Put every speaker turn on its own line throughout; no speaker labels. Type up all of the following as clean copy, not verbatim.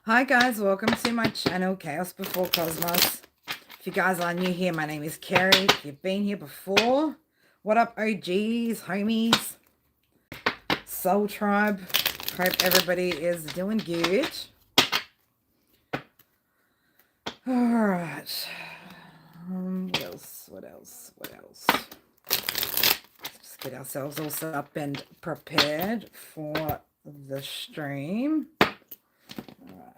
Hi guys, welcome to my channel, Chaos Before Cosmos. If you guys are new here, my name is Carrie. If you've been here before, what up OGs, homies, Soul Tribe? Hope everybody is doing good. Alright. What else? What else? What else? Let's just get ourselves all set up and prepared for the stream. Alright.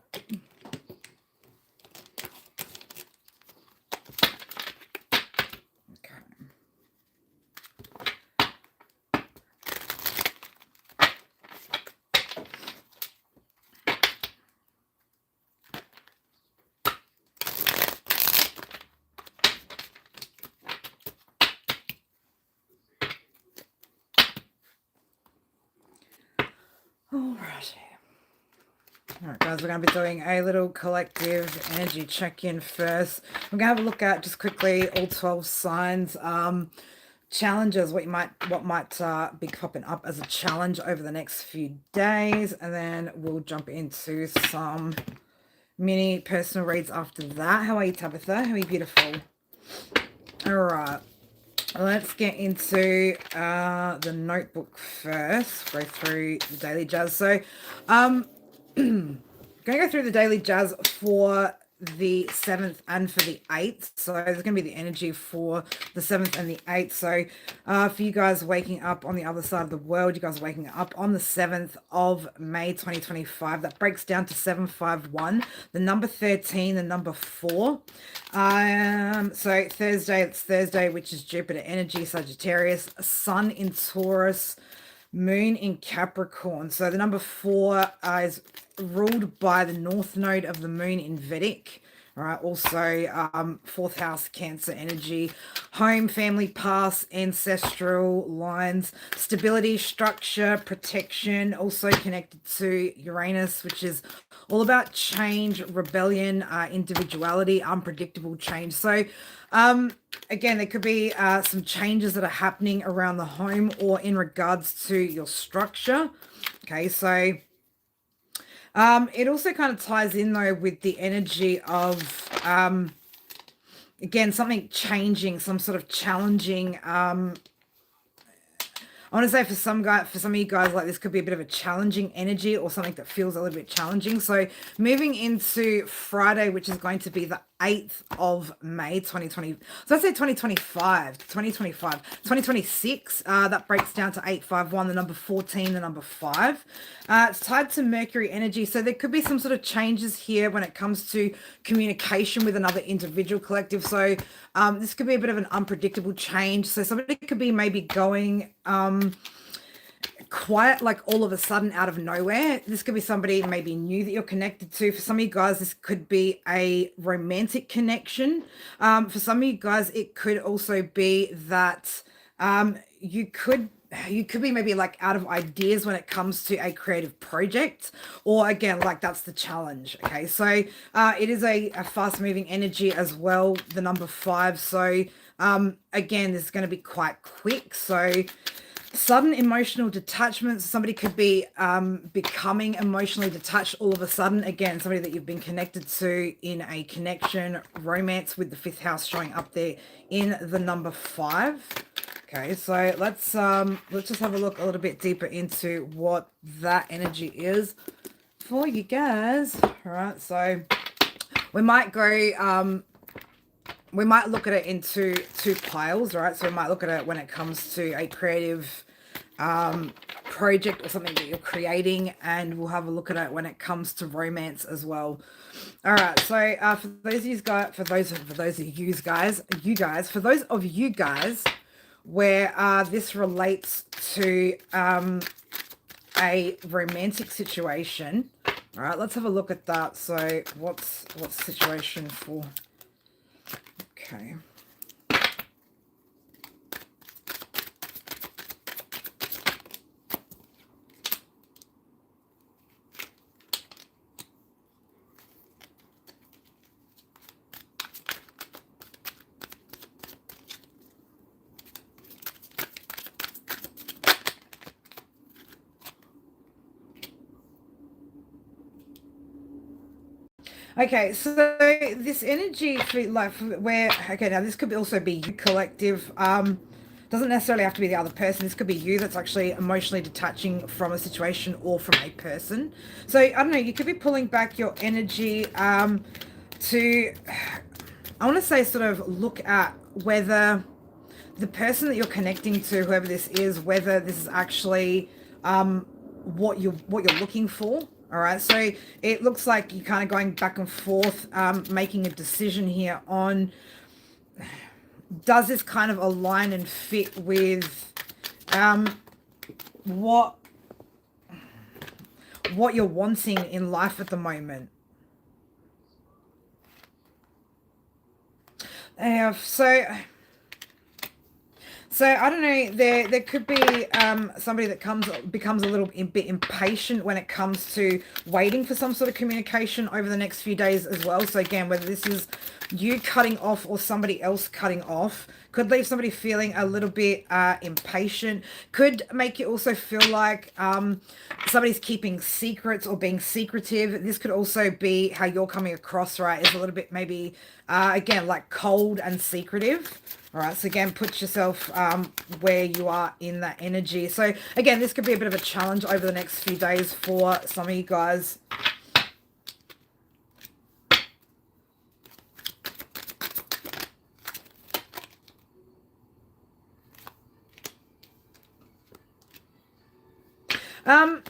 Alrighty. Alright guys, we're going to be doing a little collective energy check-in first. We're going to have a look at, just quickly, all 12 signs, challenges, what might be popping up as a challenge over the next few days, and then we'll jump into some mini personal reads after that. How are you, Tabitha? How are you, beautiful? Alright. Let's get into the notebook first. Go through the daily jazz. So, going to go through the daily jazz for the 7th and for the 8th. So there's going to be the energy for the 7th and the 8th. So for you guys waking up on the other side of the world, you guys waking up on the 7th of May 2025, that breaks down to 751, the number 13, the number 4. So Thursday, it's Thursday, which is Jupiter energy, Sagittarius, Sun in Taurus, Moon in Capricorn. So the number 4 is ruled by the North Node of the Moon in Vedic. All right. Also, fourth house, Cancer energy, home, family, past, ancestral lines, stability, structure, protection. Also connected to Uranus, which is all about change, rebellion, individuality, unpredictable change. So, again, there could be some changes that are happening around the home or in regards to your structure. Okay, so it also kind of ties in though with the energy of again, something changing, some sort of challenging I want to say for some of you guys, like this could be a bit of a challenging energy or something that feels a little bit challenging. So moving into Friday, which is going to be the 8th of May 2020. So let's say 2026, that breaks down to 851, the number 14, the number 5. It's tied to Mercury energy. So there could be some sort of changes here when it comes to communication with another individual collective. So this could be a bit of an unpredictable change. So somebody could be maybe going quiet, like all of a sudden out of nowhere. This could be somebody maybe new that you're connected to. For some of you guys, this could be a romantic connection. For some of you guys, it could also be that you could be maybe like out of ideas when it comes to a creative project, or again, like that's the challenge. Okay, so it is a fast moving energy as well, the number 5. So again, this is going to be quite quick. So sudden emotional detachment. Somebody could be becoming emotionally detached all of a sudden. Again, somebody that you've been connected to in a connection, romance, with the 5th house showing up there in the number 5. Okay, so let's just have a look a little bit deeper into what that energy is for you guys. All right, so we might go we might look at it into 2 piles, right? So we might look at it when it comes to a creative project or something that you're creating, and we'll have a look at it when it comes to romance as well. All right, so for those of you guys, for those of you guys where this relates to a romantic situation, all right, let's have a look at that. So what's situation for? Okay. Okay, so this energy for like where okay now this could also be you collective. Doesn't necessarily have to be the other person. This could be you that's actually emotionally detaching from a situation or from a person. So I don't know, you could be pulling back your energy to I want to say sort of look at whether the person that you're connecting to, whoever this is, whether this is actually what you're looking for. All right, so it looks like you're kind of going back and forth, making a decision here on does this kind of align and fit with what what you're wanting in life at the moment. So So I don't know. There could be somebody that becomes a little bit impatient when it comes to waiting for some sort of communication over the next few days as well. So again, whether this is you cutting off or somebody else cutting off, could leave somebody feeling a little bit impatient. Could make you also feel like somebody's keeping secrets or being secretive. This could also be how you're coming across, right? Is a little bit maybe again like cold and secretive. All right, so again, put yourself where you are in that energy. So again, this could be a bit of a challenge over the next few days for some of you guys.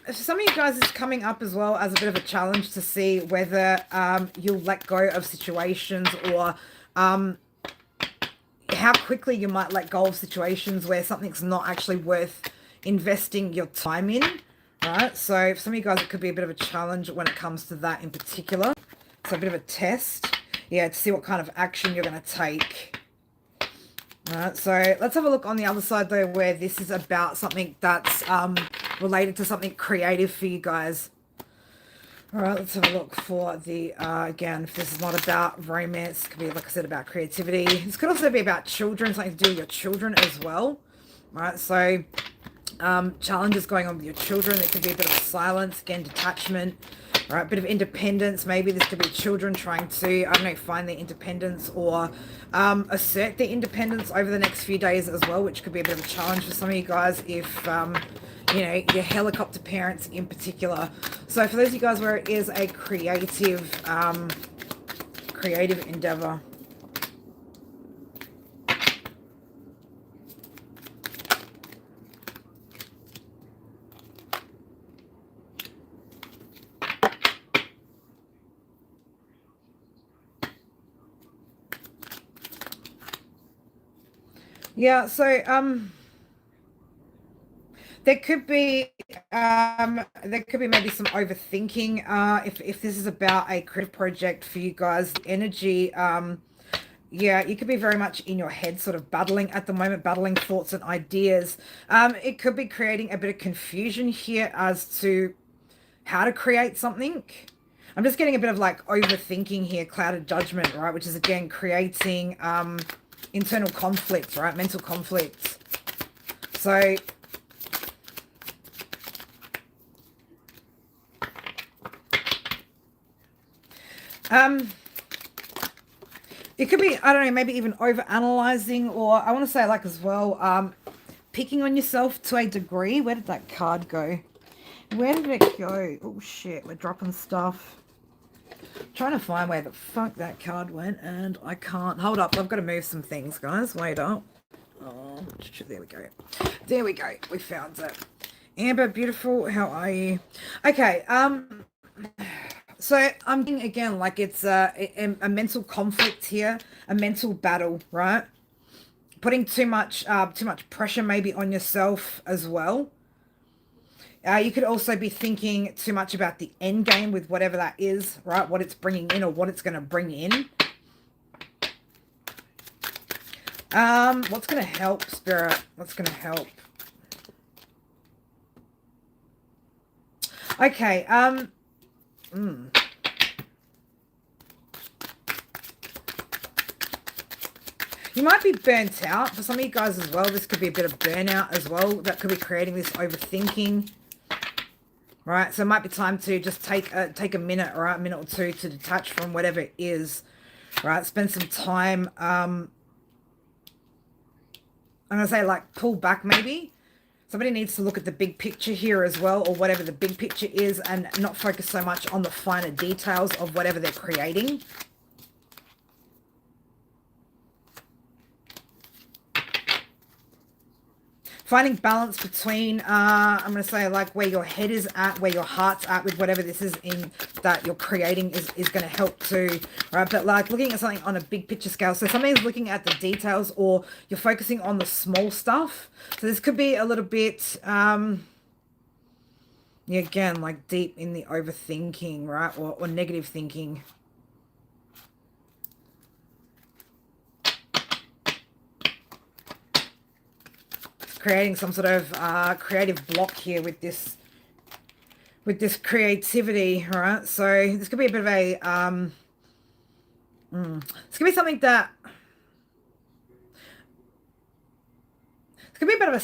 For some of you guys, it's coming up as well as a bit of a challenge to see whether you'll let go of situations or how quickly you might let go of situations where something's not actually worth investing your time in, right? So for some of you guys, it could be a bit of a challenge when it comes to that in particular. So a bit of a test, yeah, to see what kind of action you're going to take. All right, so let's have a look on the other side though, where this is about something that's related to something creative for you guys. All right, let's have a look for the, again, if this is not about romance, it could be, like I said, about creativity. This could also be about children, something to do with your children as well. All right, so challenges going on with your children. It could be a bit of silence, again, detachment. All right, bit of independence. Maybe this could be children trying to, I don't know, find their independence or assert their independence over the next few days as well, which could be a bit of a challenge for some of you guys if, you know, your helicopter parents in particular. So for those of you guys where it is a creative, creative endeavor. Yeah, so there could be maybe some overthinking if this is about a creative project for you guys. The energy, yeah, you could be very much in your head, sort of battling at the moment, battling thoughts and ideas. It could be creating a bit of confusion here as to how to create something. I'm just getting a bit of like overthinking here, clouded judgment, right? Which is again creating internal conflicts, right? Mental conflicts. So it could be, I don't know, maybe even over analyzing, or I want to say like as well, picking on yourself to a degree. Where did that card go? Where did it go? Oh shit, we're dropping stuff. Trying to find where the fuck that card went, and I can't. Hold up, I've got to move some things, guys. Wait up. Oh, there we go. There we go. We found it. Amber, beautiful. How are you? Okay. So I'm thinking again, like it's a mental conflict here, a mental battle, right? Putting too much pressure maybe on yourself as well. You could also be thinking too much about the end game with whatever that is, right? What it's bringing in or what it's going to bring in. What's going to help, Spirit? What's going to help? Okay, you might be burnt out. For some of you guys as well, this could be a bit of burnout as well. That could be creating this overthinking. right? So it might be time to just take a minute, right, a minute or two to detach from whatever it is, right? Spend some time. I'm gonna say like pull back maybe. Somebody needs to look at the big picture here as well, or whatever the big picture is, and not focus so much on the finer details of whatever they're creating. Finding balance between, I'm going to say like where your head is at, where your heart's at with whatever this is in that you're creating is going to help too, right? But like looking at something on a big picture scale. So somebody's looking at the details, or you're focusing on the small stuff. So this could be a little bit, yeah, again, like deep in the overthinking, right? Or negative thinking. Creating some sort of creative block here with this creativity, right? So this could be a bit of a this could be something that this could be a bit of a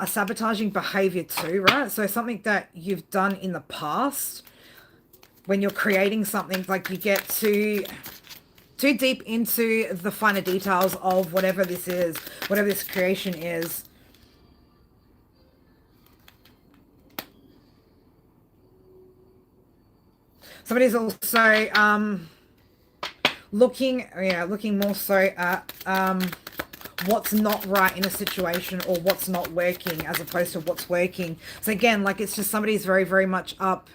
sabotaging behavior too, right? So something that you've done in the past when you're creating something, like you get too deep into the finer details of whatever this is, whatever this creation is. Somebody's also looking more so at what's not right in a situation, or what's not working as opposed to what's working. So again, like it's just somebody's very, very much up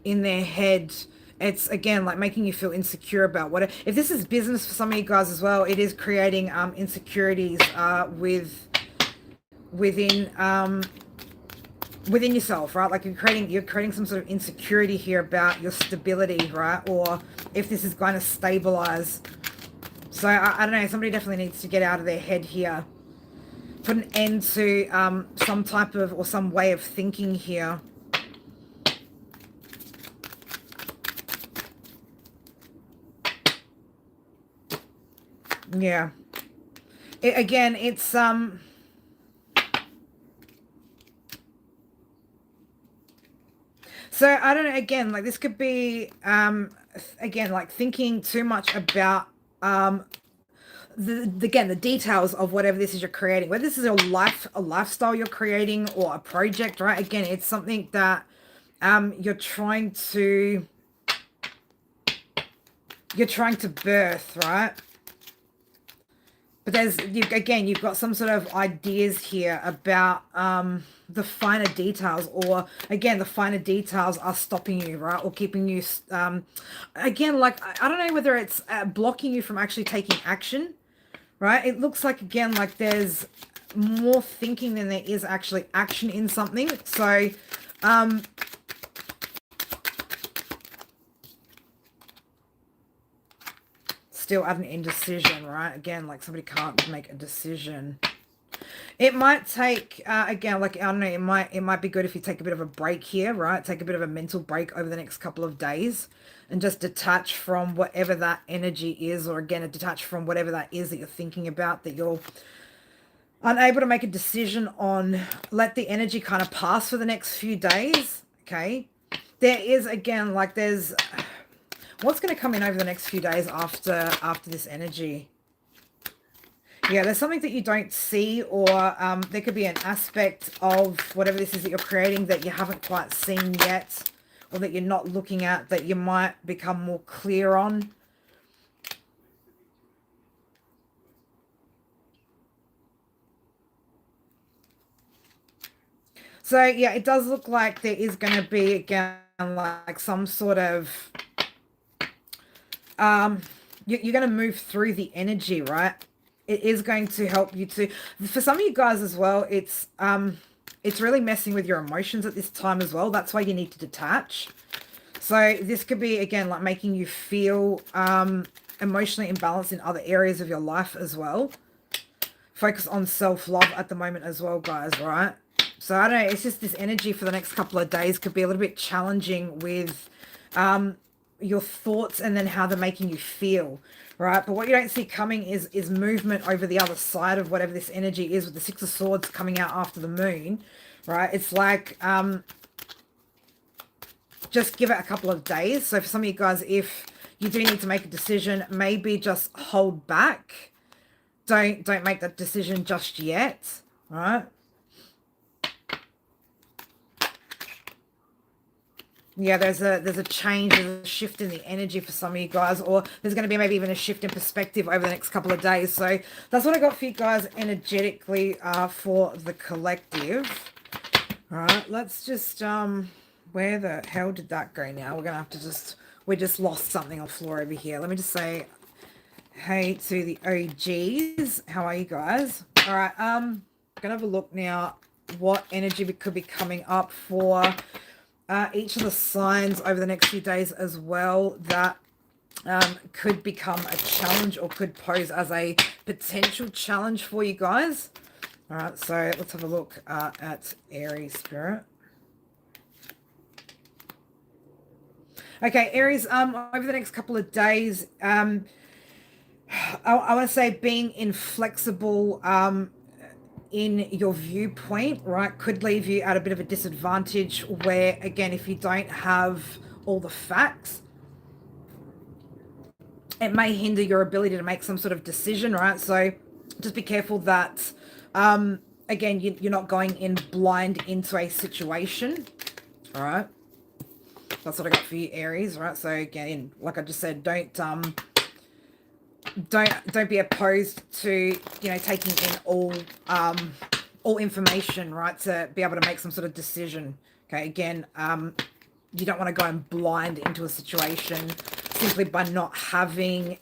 in their head. It's again like making you feel insecure about what if this is business for some of you guys as well. It is creating insecurities within yourself, right? Like you're creating some sort of insecurity here about your stability, right? Or if this is going to stabilize. So I don't know, somebody definitely needs to get out of their head here, put an end to some type of or some way of thinking here. Yeah, again, it's so I don't know, again, like this could be again like thinking too much about again the details of whatever this is you're creating, whether this is a lifestyle you're creating, or a project, right? Again, it's something that you're trying to birth, right? But you've got some sort of ideas here about the finer details, or again, the finer details are stopping you, right? Or keeping you, again, like, I don't know whether it's blocking you from actually taking action, right? It looks like, again, like there's more thinking than there is actually action in something. So, still have an indecision, right? Again, like somebody can't make a decision. It might take, again, like, I don't know, it might be good if you take a bit of a break here, right? Take a bit of a mental break over the next couple of days and just detach from whatever that energy is, or again, detach from whatever that is that you're thinking about, that you're unable to make a decision on. Let the energy kind of pass for the next few days, okay? There is, again, like there's... what's going to come in over the next few days after this energy? Yeah, there's something that you don't see, or there could be an aspect of whatever this is that you're creating that you haven't quite seen yet, or that you're not looking at, that you might become more clear on. So, yeah, it does look like there is going to be, again, like some sort of... you're going to move through the energy, right? It is going to help you to... for some of you guys as well, it's really messing with your emotions at this time as well. That's why you need to detach. So this could be, again, like making you feel emotionally imbalanced in other areas of your life as well. Focus on self-love at the moment as well, guys, right? So I don't know, it's just this energy for the next couple of days could be a little bit challenging with your thoughts and then how they're making you feel, right? But what you don't see coming is movement over the other side of whatever this energy is, with the Six of Swords coming out after the moon, right? It's like just give it a couple of days. So for some of you guys, if you do need to make a decision, maybe just hold back. Don't make that decision just yet. All right. Yeah, there's a change, there's a shift in the energy for some of you guys, or there's going to be maybe even a shift in perspective over the next couple of days. So that's what I got for you guys energetically for the collective. All right, let's just where the hell did that go now? We're gonna have to we just lost something on the floor over here. Let me just say hey to the OGs. How are you guys? All right, gonna have a look now what energy could be coming up for each of the signs over the next few days as well that could become a challenge or could pose as a potential challenge for you guys. All right, so let's have a look at Aries Spirit. Okay, Aries, over the next couple of days, I want to say being inflexible in your viewpoint, right, could leave you at a bit of a disadvantage where, again, if you don't have all the facts, it may hinder your ability to make some sort of decision, right? So just be careful that, again, you're not going in blind into a situation, all right? That's what I got for you, Aries, right? So again, like I just said, don't be opposed to, you know, taking in all information, right, to be able to make some sort of decision. Okay, again, you don't want to go in blind into a situation simply by not having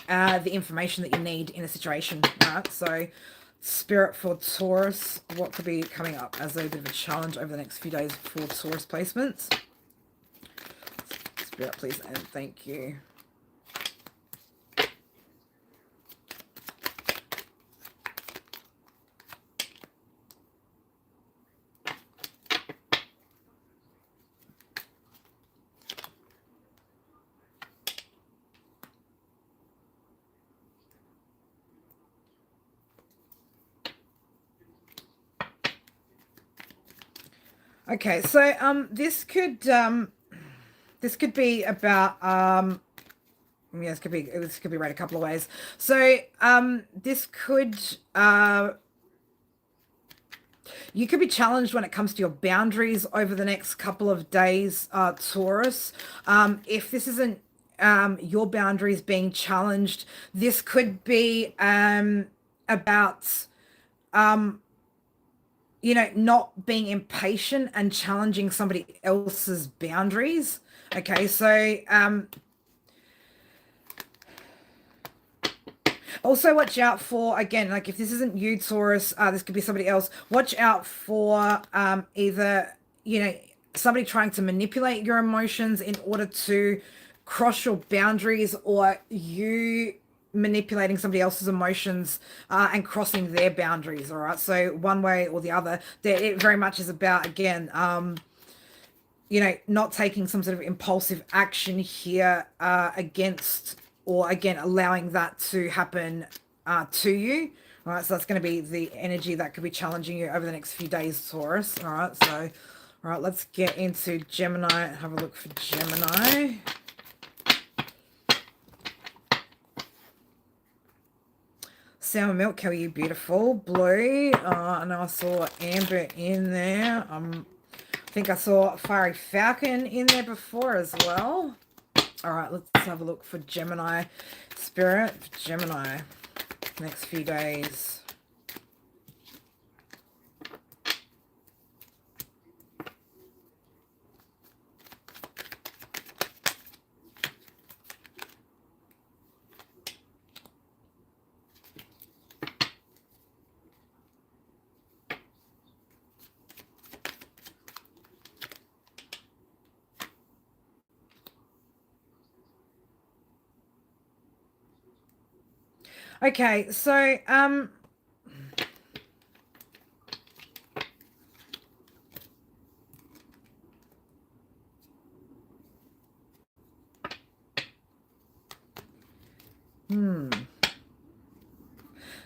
the information that you need in a situation, right? So Spirit for Taurus, what could be coming up as a bit of a challenge over the next few days for Taurus placements? Spirit, please, and thank you. Okay, so this could be about yeah, this could be read a couple of ways. So this could you could be challenged when it comes to your boundaries over the next couple of days, Taurus. If this isn't your boundaries being challenged, this could be about you know, not being impatient and challenging somebody else's boundaries. Okay, so also watch out for, again, like if this isn't you, Taurus, this could be somebody else. Watch out for either, you know, somebody trying to manipulate your emotions in order to cross your boundaries, or you manipulating somebody else's emotions and crossing their boundaries. All right, so one way or the other, it very much is about, again, you know, not taking some sort of impulsive action here against, or again, allowing that to happen to you. All right, so that's going to be the energy that could be challenging you over the next few days, Taurus. All right, so all right, let's get into Gemini and have a look for Gemini. Sour Milk, how are you? Beautiful. Blue. I know I saw Amber in there. I think I saw Fiery Falcon in there before as well. All right, let's have a look for Gemini. Spirit for Gemini. Next few days. Okay, so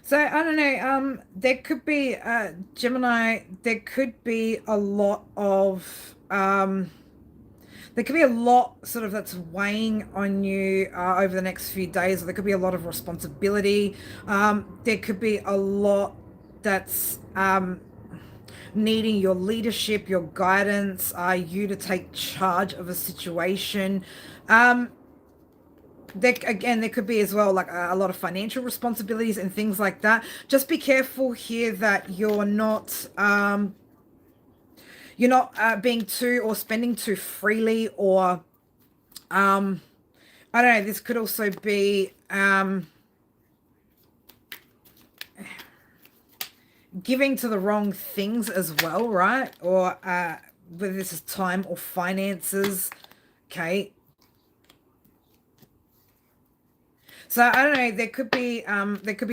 so I don't know, there could be Gemini, there could be a lot of there could be a lot sort of that's weighing on you over the next few days. Or there could be a lot of responsibility. There could be a lot that's needing your leadership, your guidance, you to take charge of a situation. There could be as well like a lot of financial responsibilities and things like that. Just be careful here that you're not being too or spending too freely, or I don't know. This could also be giving to the wrong things as well, right? Or whether this is time or finances. Okay. So I don't know. There could be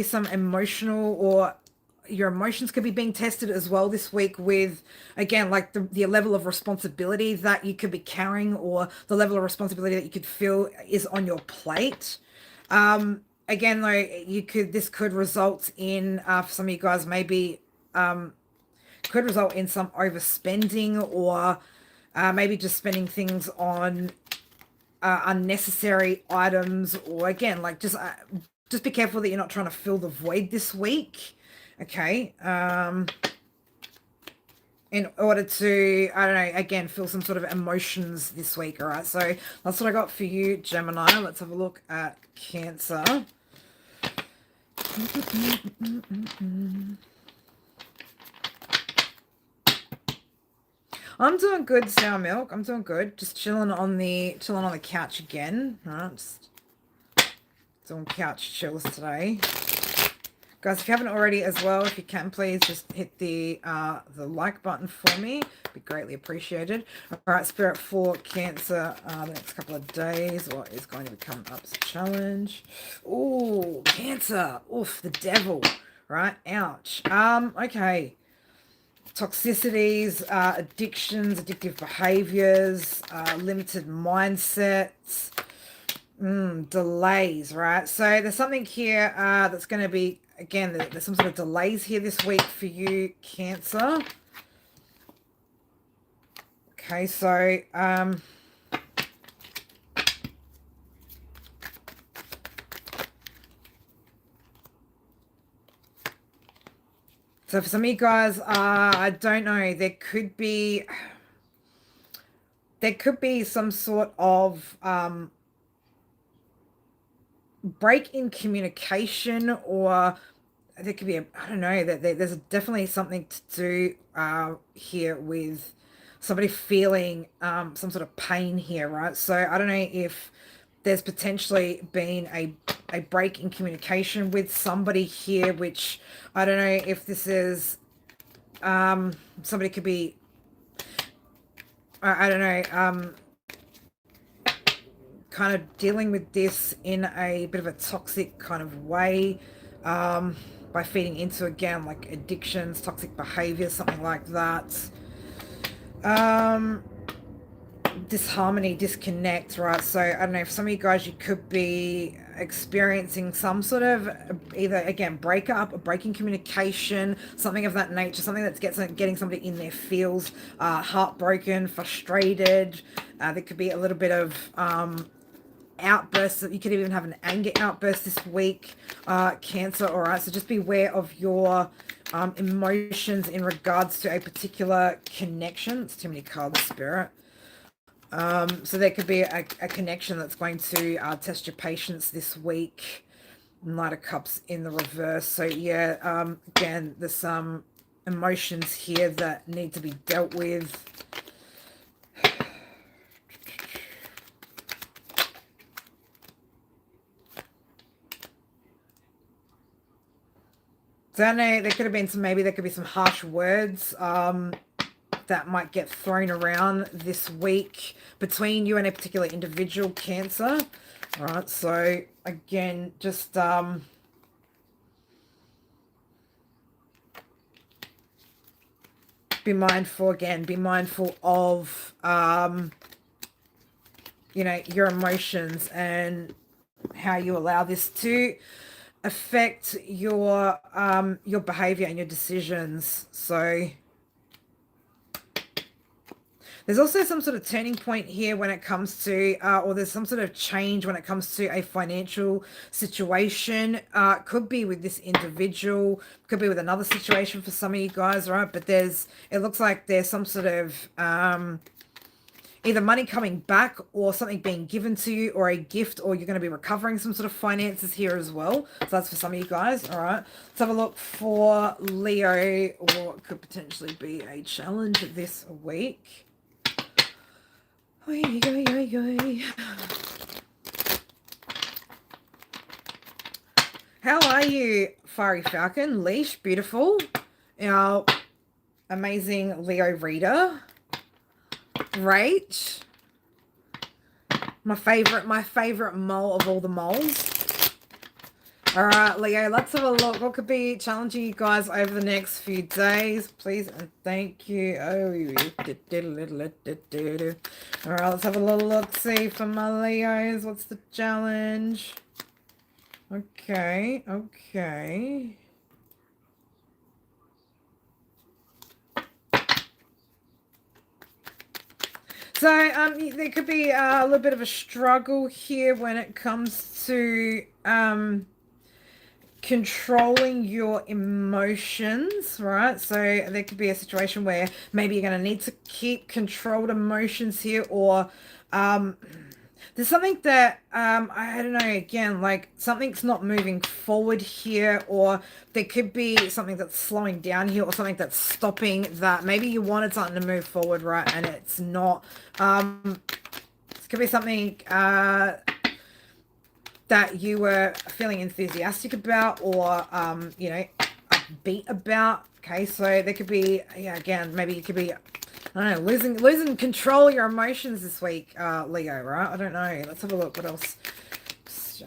some emotional, or your emotions could be being tested as well this week with, again, like the level of responsibility that you could be carrying, or the level of responsibility that you could feel is on your plate. Again, though, this could result in for some of you guys maybe could result in some overspending, or maybe just spending things on unnecessary items, or again, like just be careful that you're not trying to fill the void this week. Okay. In order to, I don't know, again, feel some sort of emotions this week. All right. So that's what I got for you, Gemini. Let's have a look at Cancer. I'm doing good, Sour Milk. I'm doing good. Just chilling on the couch again. All right. Just doing couch chills today. Guys, if you haven't already as well, if you can, please just hit the like button for me. Be greatly appreciated. All right, Spirit for Cancer, the next couple of days, what is going to be coming up as a challenge? Oh, Cancer. Oof, the devil. Right, ouch. Okay. Toxicities, addictions, addictive behaviors, limited mindsets, delays, right? So there's something here that's going to be, again, there's some sort of delays here this week for you, Cancer. Okay, so so for some of you guys, I don't know, there could be some sort of break in communication, or there could be I don't know, that there's definitely something to do here with somebody feeling some sort of pain here, right? So I don't know if there's potentially been a break in communication with somebody here, which I don't know if this is somebody could be I don't know, kind of dealing with this in a bit of a toxic kind of way, by feeding into, again, like addictions, toxic behavior, something like that. Disharmony, disconnect, right? So I don't know, for some of you guys, you could be experiencing some sort of either, again, breakup, or breaking communication, something of that nature, something that's getting somebody in their feels heartbroken, frustrated. There could be a little bit of outbursts. You could even have an anger outburst this week, Cancer. All right, so just beware of your emotions in regards to a particular connection. It's too many cards, Spirit. So there could be a connection that's going to test your patience this week. Knight of Cups in the reverse. So yeah, again, there's some emotions here that need to be dealt with. So I know there could have been there could be some harsh words that might get thrown around this week between you and a particular individual, Cancer. All right, so again, just be mindful of your emotions and how you allow this to affect your behavior and your decisions. So There's also some sort of turning point here when it comes to, or there's some sort of change when it comes to a financial situation. Could be with this individual, could be with another situation for some of you guys, right? But it looks like there's some sort of, either money coming back or something being given to you or a gift, or you're going to be recovering some sort of finances here as well. So that's for some of you guys. All right. Let's have a look for Leo. What could potentially be a challenge this week? How are you, Fiery Falcon? Leash, beautiful. Our amazing Leo reader. Great. My favorite mole of all the moles. All right, Leo, let's have a look. What could be challenging you guys over the next few days? Please and thank you. Oh, all right, let's have a little look-see for my Leos. What's the challenge? Okay. So there could be a little bit of a struggle here when it comes to controlling your emotions, right? So there could be a situation where maybe you're going to need to keep controlled emotions here, or there's something that I don't know, again, like something's not moving forward here, or there could be something that's slowing down here, or something that's stopping that. Maybe you wanted something to move forward, right, and it's not. This could be something that you were feeling enthusiastic about, or you know, upbeat about. Okay, so there could be, yeah, again, maybe it could be, I don't know, losing control of your emotions this week, Leo, right? I don't know. Let's have a look. What else? Just,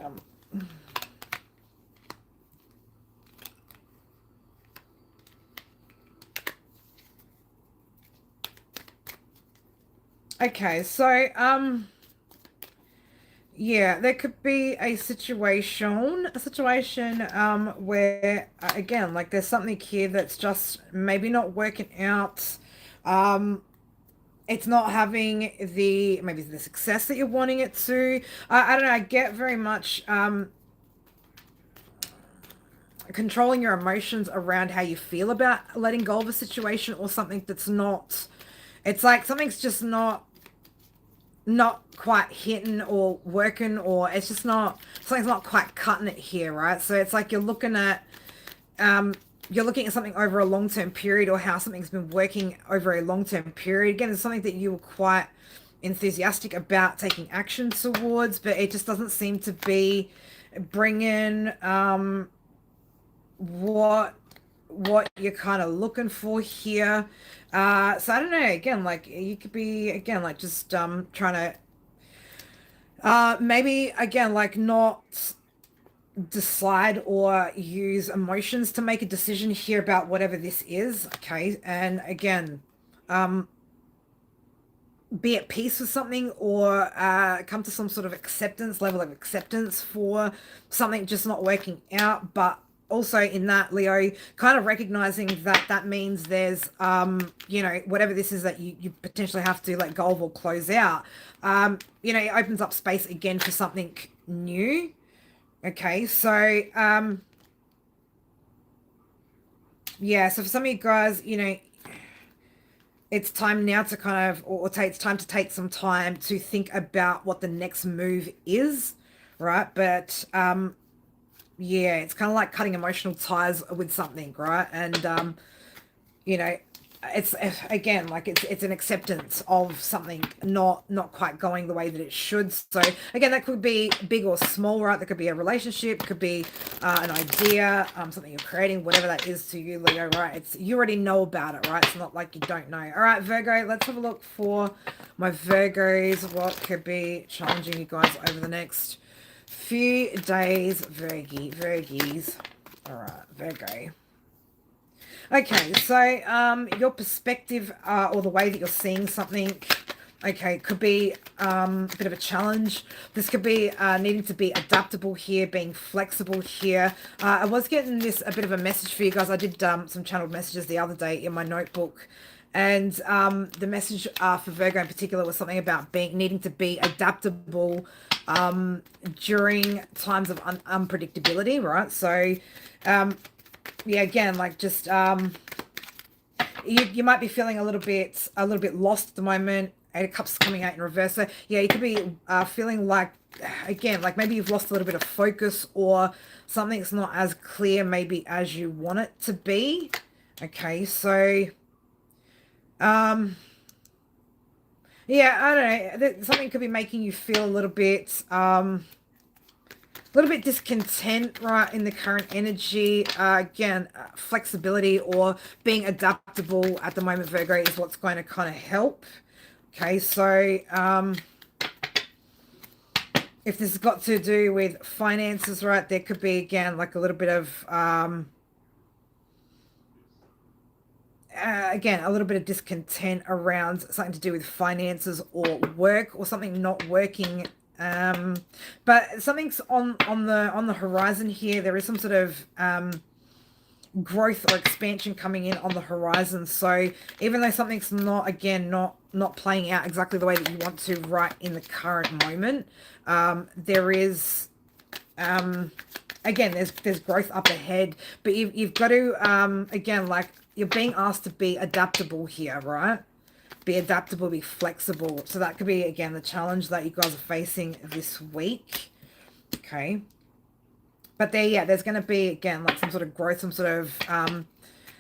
okay, so yeah, there could be a situation where again, like there's something here that's just maybe not working out. It's not having maybe the success that you're wanting it to. I don't know. I get very much controlling your emotions around how you feel about letting go of a situation, or something that's not. It's like something's just not quite hitting or working, or it's just not, something's not quite cutting it here, right? So it's like you're looking at something over a long-term period, or how something's been working over a long-term period. Again, it's something that you were quite enthusiastic about taking action towards, but it just doesn't seem to be bringing what you're kind of looking for here. So I don't know, again, like you could be, again, like just trying to maybe, again, like not decide or use emotions to make a decision here about whatever this is. Okay, and again, be at peace with something, or come to some sort of level of acceptance for something just not working out. But also in that, Leo, kind of recognizing that means there's you know, whatever this is that you potentially have to let go of or close out, you know, it opens up space again for something new. Okay, so yeah, so for some of you guys, you know, it's time now to kind of, it's time to take some time to think about what the next move is, right? But yeah, it's kind of like cutting emotional ties with something, right? And you know, it's, again, like it's an acceptance of something not quite going the way that it should. So again, that could be big or small, right? That could be a relationship, could be an idea, something you're creating, whatever that is to you, Leo, right? It's, you already know about it, right? It's not like you don't know. All right, Virgo, let's have a look for my Virgos. What could be challenging you guys over the next few days? Virgies. All right, Virgo. Okay, so your perspective, or the way that you're seeing something, okay, could be a bit of a challenge. This could be needing to be adaptable here, being flexible here. I was getting a bit of a message for you guys. I did some channeled messages the other day in my notebook, And the message for Virgo in particular was something about needing to be adaptable during times of unpredictability, right? So, yeah, again, like just you might be feeling a little bit lost at the moment. Eight of Cups coming out in reverse. So yeah, you could be feeling like, again, like maybe you've lost a little bit of focus, or something's not as clear maybe as you want it to be. Okay, so yeah, I don't know. Something could be making you feel a little bit discontent, right, in the current energy. Again, flexibility or being adaptable at the moment, Virgo, is what's going to kind of help. Okay, so if this has got to do with finances, right, there could be, again, like a little bit of, again, a little bit of discontent around something to do with finances or work, or something not working. But something's on the horizon here. There is some sort of growth or expansion coming in on the horizon. So even though something's not, again, not playing out exactly the way that you want to right in the current moment, there is again, there's growth up ahead. But you've got to again, like, you're being asked to be adaptable here, right? Be adaptable, be flexible. So that could be, again, the challenge that you guys are facing this week. Okay. But there, yeah, there's going to be, again, like some sort of growth, some sort of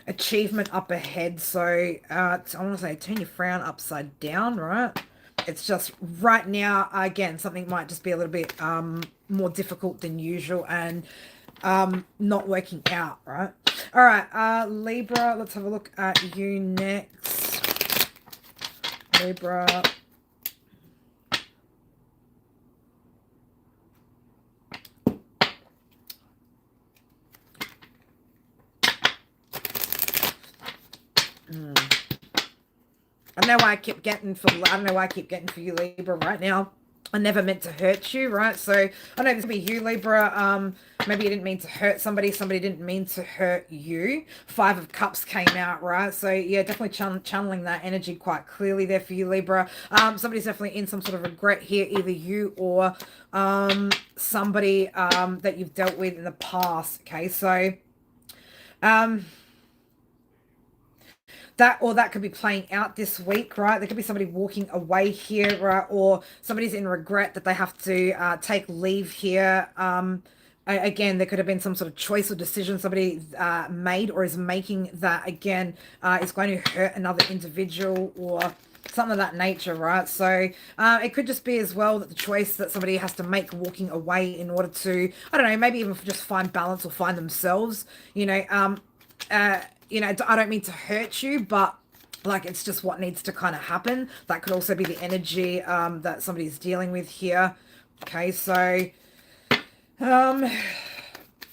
achievement up ahead. So I want to say, turn your frown upside down, right? It's just right now, again, something might just be a little bit more difficult than usual, and not working out, right? All right, Libra, let's have a look at you next. Libra. I don't know why I keep getting for you, Libra, right now. I never meant to hurt you, right? So I know this could be you, Libra. Maybe you didn't mean to hurt somebody. Somebody didn't mean to hurt you. Five of Cups came out, right? So yeah, definitely channeling that energy quite clearly there for you, Libra. Somebody's definitely in some sort of regret here, either you or somebody that you've dealt with in the past. Okay, so that could be playing out this week, right? There could be somebody walking away here, right? Or somebody's in regret that they have to take leave here. Again, there could have been some sort of choice or decision somebody made or is making that, again, is going to hurt another individual or something of that nature, right? So it could just be as well that the choice that somebody has to make walking away in order to, I don't know, maybe even just find balance or find themselves, I don't mean to hurt you, but like, it's just what needs to kind of happen. That could also be the energy that somebody's dealing with here. Okay, so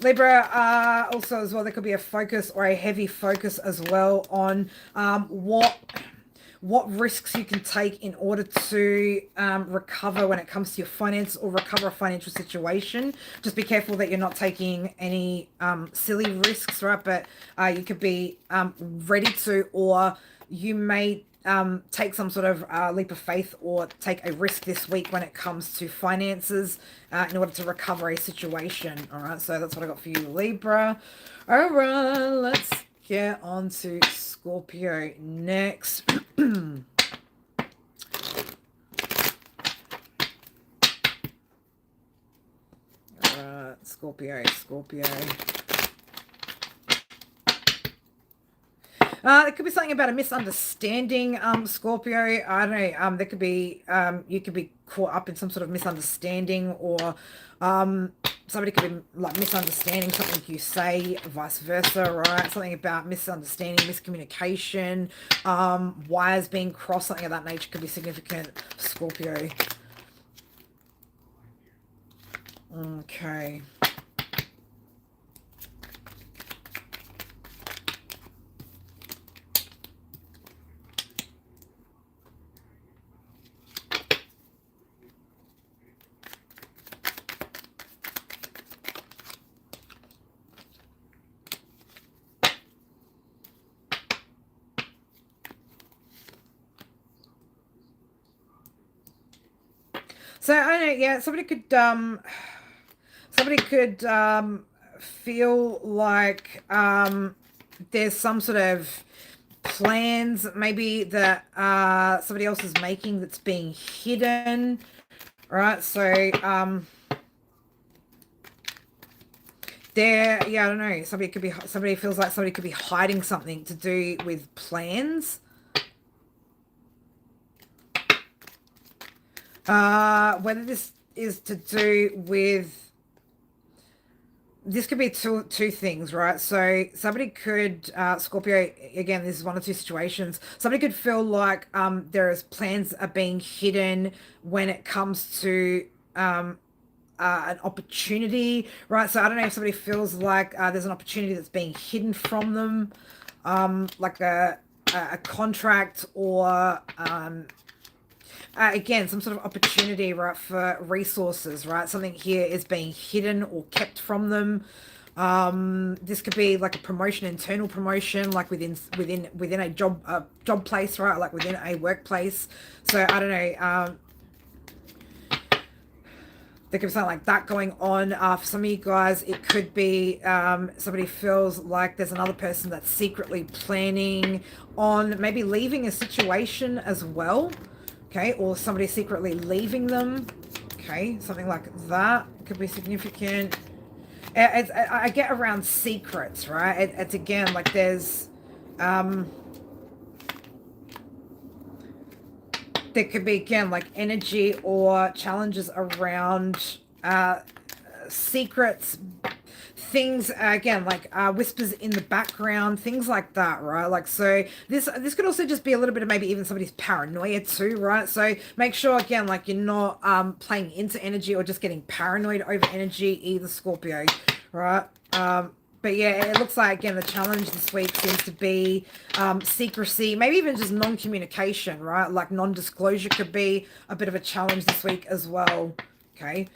Libra, also as well, there could be a focus or a heavy focus as well on what risks you can take in order to recover when it comes to your finance or recover a financial situation. Just be careful that you're not taking any silly risks, right? But you could be ready to, or you may take some sort of leap of faith or take a risk this week when it comes to finances in order to recover a situation. All right, so that's what I got for you, Libra. All right, let's get on to Scorpio next. Scorpio. There could be something about a misunderstanding, Scorpio. I don't know. There could be, you could be caught up in some sort of misunderstanding, or somebody could be like misunderstanding something you say, vice versa, right? Something about misunderstanding, miscommunication, wires being crossed, something of that nature could be significant, Scorpio. Okay. So I don't know, yeah, somebody could feel like there's some sort of plans maybe that somebody else is making that's being hidden, right? So yeah, I don't know, somebody feels like somebody could be hiding something to do with plans. Whether this is to do with, this could be two things, right? So somebody could, Scorpio, again, this is one of two situations. Somebody could feel like there's plans are being hidden when it comes to an opportunity, right? So I don't know if somebody feels like there's an opportunity that's being hidden from them, like a contract or again, some sort of opportunity, right, for resources, right? Something here is being hidden or kept from them. This could be like a promotion, internal promotion, like within a job place, right? Like within a workplace. So I don't know. There could be something like that going on. For some of you guys, it could be somebody feels like there's another person that's secretly planning on maybe leaving a situation as well. Okay, or somebody secretly leaving them. Okay, something like that could be significant. I get around secrets, right? It's again like there's there could be again like energy or challenges around secrets, things again like whispers in the background, things like that, right? Like, so this could also just be a little bit of maybe even somebody's paranoia too, right? So make sure again like you're not playing into energy or just getting paranoid over energy either, Scorpio, right? But yeah, it looks like, again, the challenge this week seems to be secrecy, maybe even just non-communication, right? Like non-disclosure could be a bit of a challenge this week as well. Okay.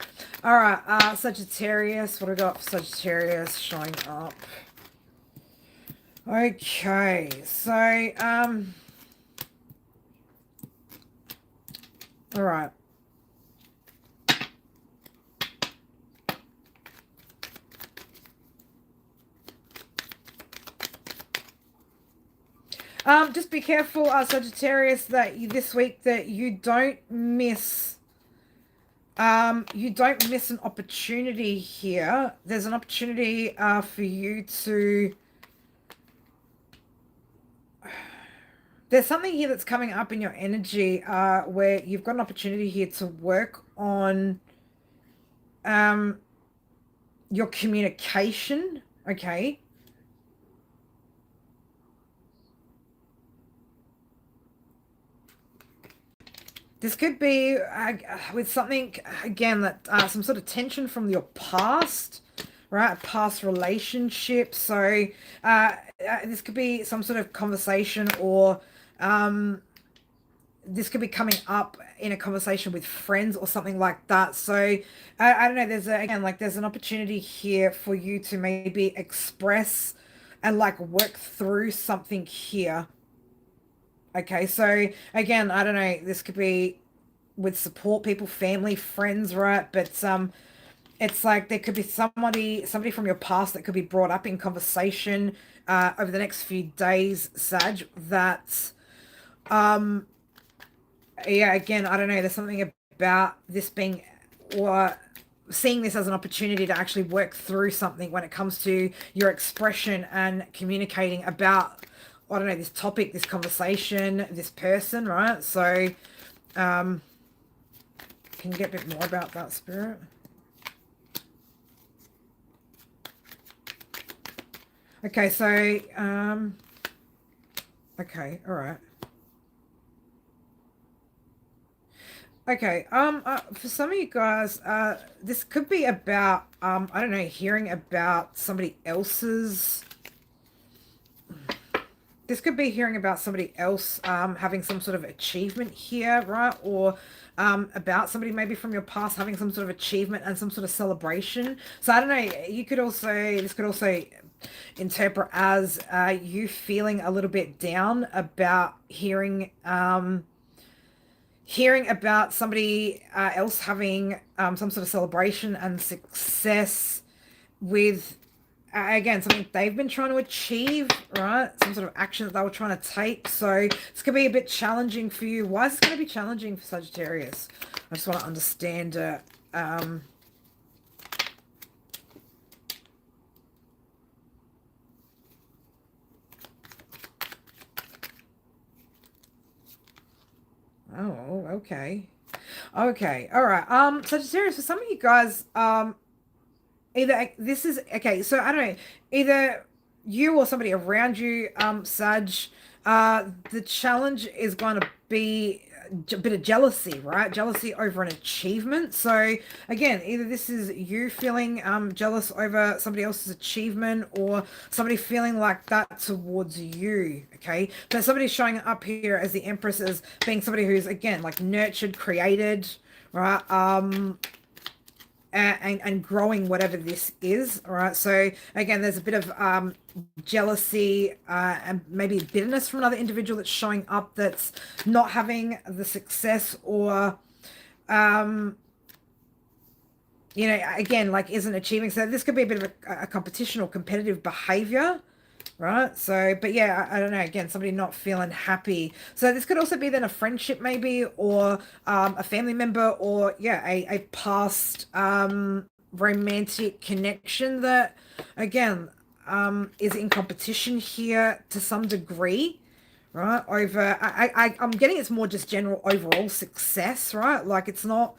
All right. Sagittarius. What do we got for Sagittarius showing up? Okay. So, all right. Just be careful, Sagittarius, that this week that you don't miss an opportunity here. There's an opportunity for you to, there's something here that's coming up in your energy where you've got an opportunity here to work on your communication, okay? This could be with something, again, that some sort of tension from your past, right? Past relationship. So this could be some sort of conversation, or this could be coming up in a conversation with friends or something like that. So I don't know. Again, like there's an opportunity here for you to maybe express and like work through something here. Okay, so again, I don't know, this could be with support people, family, friends, right? But it's like there could be somebody from your past that could be brought up in conversation over the next few days, Sag, that yeah, again, I don't know, there's something about this being, or seeing this as an opportunity to actually work through something when it comes to your expression and communicating about, I don't know, this topic, this conversation, this person, right? So, can you get a bit more about that, Spirit? Okay, so, okay, all right. Okay, for some of you guys, this could be about, I don't know, hearing about somebody else's, this could be hearing about somebody else having some sort of achievement here, right? Or about somebody maybe from your past having some sort of achievement and some sort of celebration. So I don't know, this could also interpret as you feeling a little bit down about hearing hearing about somebody else having some sort of celebration and success with, again, something they've been trying to achieve, right? Some sort of action that they were trying to take. So this could be a bit challenging for you. Why is this going to be challenging for Sagittarius? I just want to understand it. Oh, okay. Okay, all right. Sagittarius, for some of you guys, either this is okay, so I don't know, either you or somebody around you, Sag, the challenge is going to be a bit of jealousy, right? Jealousy over an achievement. So again, either this is you feeling jealous over somebody else's achievement, or somebody feeling like that towards you. Okay, but somebody's showing up here as the Empress as being somebody who's, again, like nurtured, created, right? And growing whatever this is. All right, so again, there's a bit of jealousy and maybe bitterness from another individual that's showing up, that's not having the success, or you know, again, like isn't achieving. So this could be a bit of a competition or competitive behavior, right? So, but yeah, I don't know, again, somebody not feeling happy. So this could also be then a friendship maybe, or a family member, or yeah, a past romantic connection that, again, is in competition here to some degree, right? Over, I'm getting it's more just general overall success, right? Like it's not,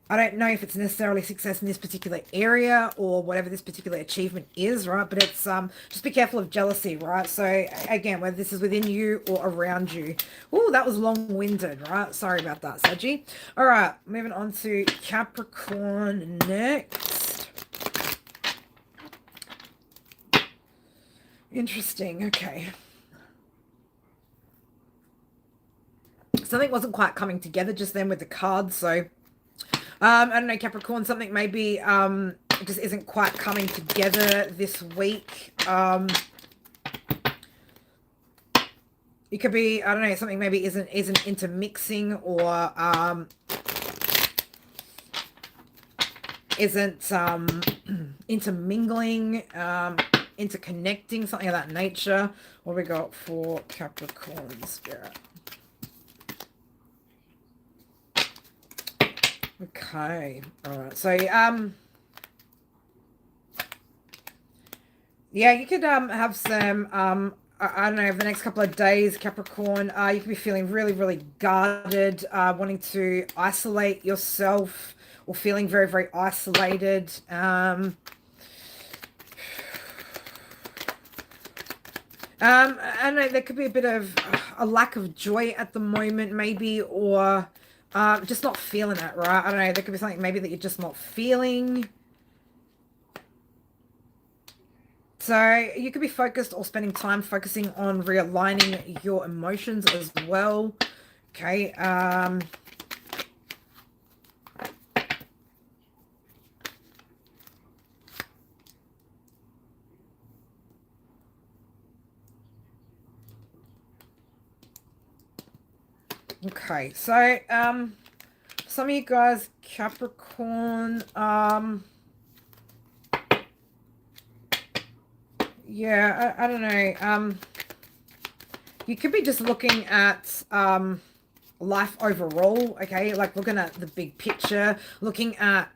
I don't know if it's necessarily success in this particular area or whatever this particular achievement is, right? But it's just be careful of jealousy, right? So again, whether this is within you or around you. Oh, that was long-winded, right? Sorry about that, Saggy. All right, moving on to Capricorn next. Interesting. Okay. Something wasn't quite coming together just then with the cards, so I don't know, Capricorn, something maybe just isn't quite coming together this week. It could be, I don't know, something maybe isn't intermixing, or isn't intermingling, interconnecting, something of that nature. What do we got for Capricorn Spirit? Okay, all right. So yeah, you could have some I don't know, over the next couple of days, Capricorn, you could be feeling really, really guarded, wanting to isolate yourself, or feeling very, very isolated. I don't know, there could be a bit of a lack of joy at the moment, maybe, or just not feeling it, right? I don't know, there could be something maybe that you're just not feeling. So you could be focused or spending time focusing on realigning your emotions as well. Okay. Okay, so some of you guys, Capricorn, yeah, I don't know. You could be just looking at life overall, okay? Like looking at the big picture, looking at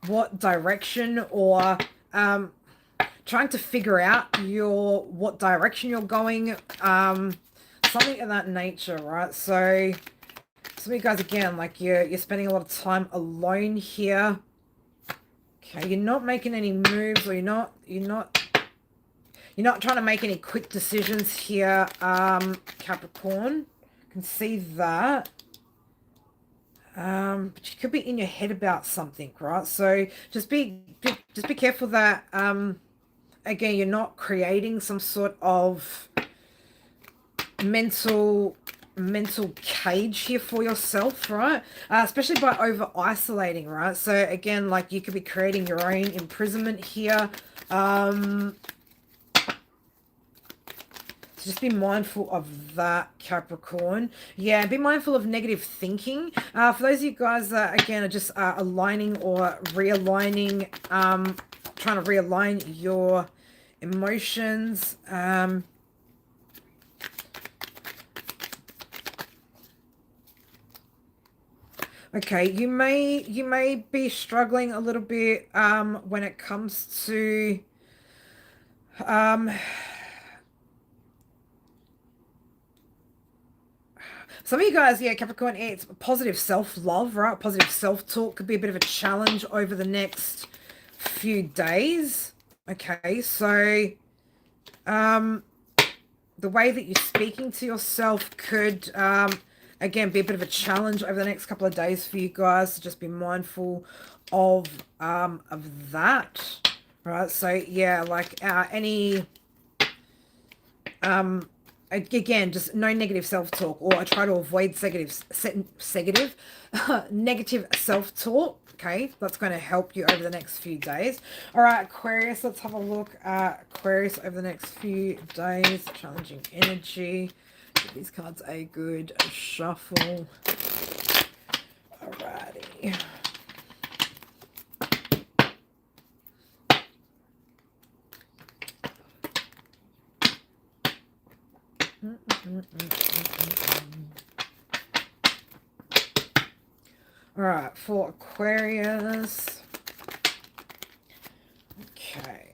what direction, or trying to figure out what direction you're going, something of that nature, right? So some of you guys, again, like you're spending a lot of time alone here. Okay, you're not making any moves, or you're not trying to make any quick decisions here, Capricorn. I can see that. But you could be in your head about something, right? So just be careful that again, you're not creating some sort of mental cage here for yourself, right? Especially by over isolating, right? So again, like you could be creating your own imprisonment here. So just be mindful of that, Capricorn. Yeah, be mindful of negative thinking. For those of you guys that, again, are just aligning or realigning, trying to realign your emotions. Okay, you may be struggling a little bit when it comes to um some of you guys, yeah, Capricorn, it's positive self-love, right? Positive self-talk could be a bit of a challenge over the next few days. Okay, so the way that you're speaking to yourself could again be a bit of a challenge over the next couple of days for you guys. So just be mindful of that. Right. So yeah, like any again, just no negative self-talk, or I try to avoid negative self-talk. Okay, that's going to help you over the next few days. All right, Aquarius, let's have a look at Aquarius over the next few days. Challenging energy. Give these cards a good shuffle. Alrighty. All right, for Aquarius. Okay.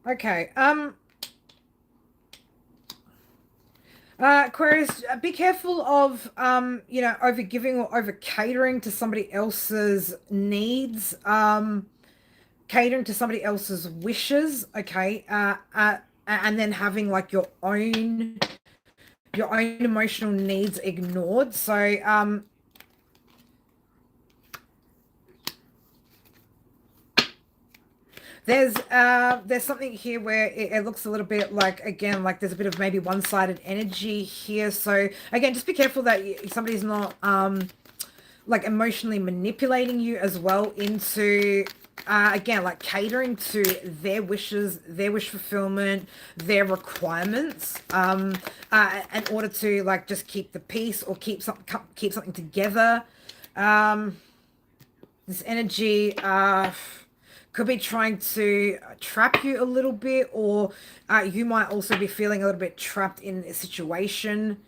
Okay, Aquarius, be careful of, over giving or over catering to somebody else's needs, catering to somebody else's wishes, okay, and then having like your own emotional needs ignored. So, there's something here where it looks a little bit like, again, like there's a bit of maybe one-sided energy here. So again, just be careful that somebody's not like emotionally manipulating you as well into again, like catering to their wishes, their wish fulfillment, their requirements, in order to like just keep the peace or keep something together. This energy could be trying to trap you a little bit, or you might also be feeling a little bit trapped in a situation.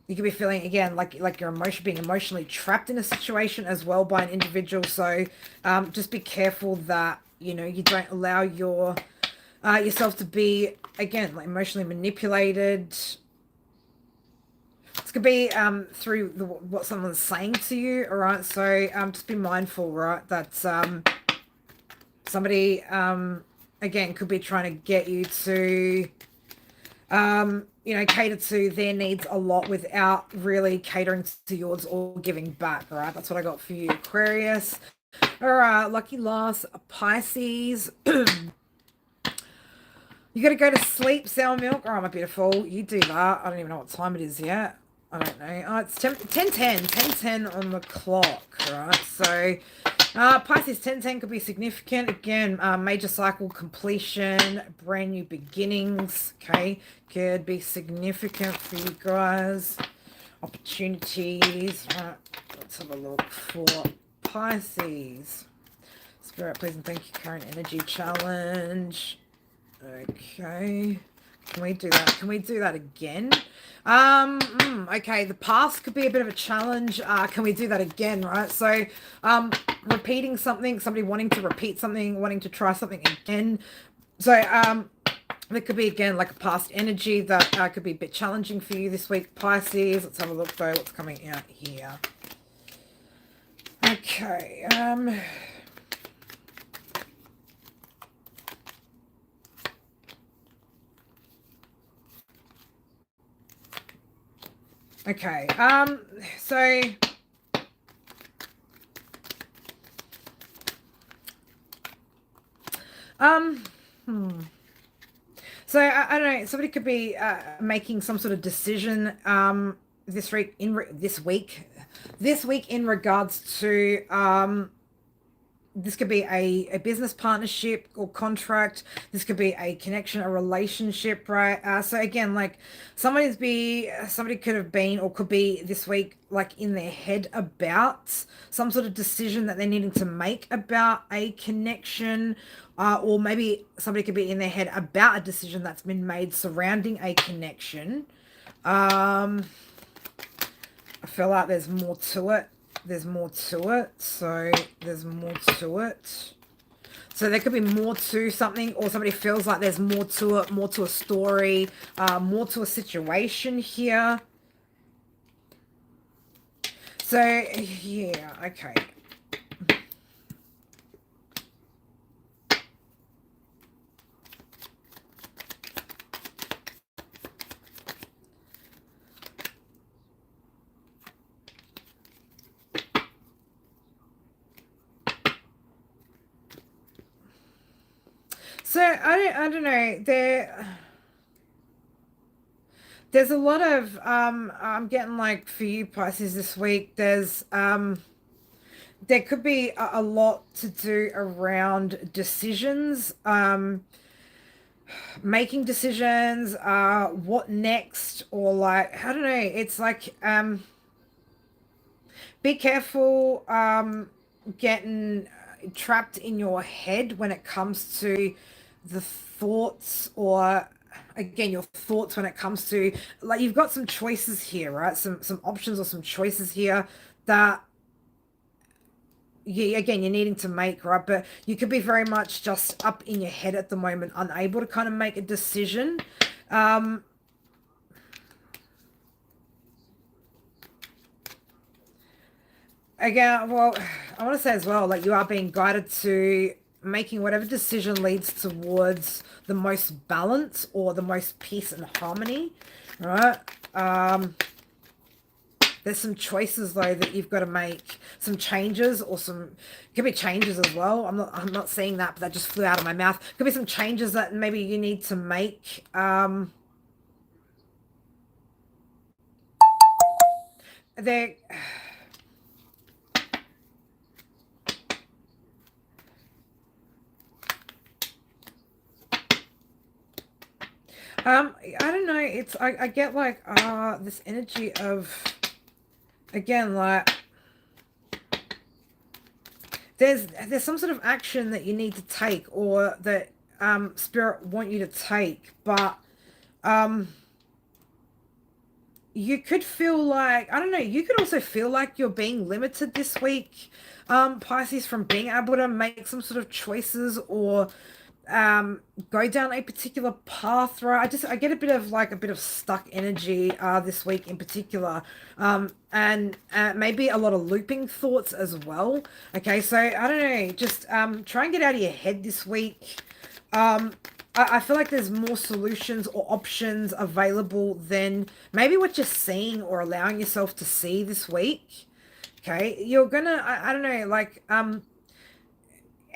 You could be feeling, again, like you're being emotionally trapped in a situation as well by an individual. So just be careful that you don't allow yourself to be, again, like emotionally manipulated. This could be through what someone's saying to you. All right, so just be mindful, right, that somebody again could be trying to get you to cater to their needs a lot without really catering to yours or giving back. All right, that's what I got for you, Aquarius. All right, lucky last, Pisces. You got to go to sleep, sour milk. All right, my beautiful, you do that. I don't even know what time it is yet. I don't know. Oh, it's 10:10 on the clock, right? So Pisces 10:10 could be significant. Again, major cycle completion, brand new beginnings, okay? Could be significant for you guys. Opportunities, right? Let's have a look for Pisces. Spirit, please and thank you. Current energy challenge. Okay. Can we do that? Can we do that again? Okay, the past could be a bit of a challenge. Can we do that again, right? So, repeating something, somebody wanting to repeat something, wanting to try something again. So, there could be, again, like a past energy that could be a bit challenging for you this week, Pisces. Let's have a look, though, what's coming out here. Okay, Okay. So um so I don't know, somebody could be making some sort of decision this week in regards to this could be a business partnership or contract. This could be a connection, a relationship, right? So again, like somebody could have been or could be this week like in their head about some sort of decision that they're needing to make about a connection, or maybe somebody could be in their head about a decision that's been made surrounding a connection. Um, I feel like there's more to it. There's more to it. So there's more to it. So there could be more to something, or somebody feels like there's more to it, more to a story, more to a situation here. So, yeah, okay. So I don't know. There's a lot of I'm getting like for you Pisces this week. There could be a lot to do around decisions, making decisions, what next, or like I don't know. It's like be careful getting trapped in your head when it comes to the thoughts, or again your thoughts when it comes to like you've got some choices here, right? Some options or some choices here that again you're needing to make, right? But you could be very much just up in your head at the moment, unable to kind of make a decision. um Again, well, I want to say as well, like you are being guided to making whatever decision leads towards the most balance or the most peace and harmony, right? Um, there's some choices though that you've got to make, some changes or some could be changes as well. I'm not saying that, but that just flew out of my mouth. Could be some changes that maybe you need to make. There. I don't know. I get like this energy of again like there's some sort of action that you need to take or that spirit want you to take, but um you could feel like I don't know, you could also feel like you're being limited this week, Pisces, from being able to make some sort of choices or go down a particular path, right? I get a bit of like a bit of stuck energy this week in particular, and maybe a lot of looping thoughts as well. Okay, so I don't know, just try and get out of your head this week. I feel like there's more solutions or options available than maybe what you're seeing or allowing yourself to see this week. Okay, you're gonna I don't know, like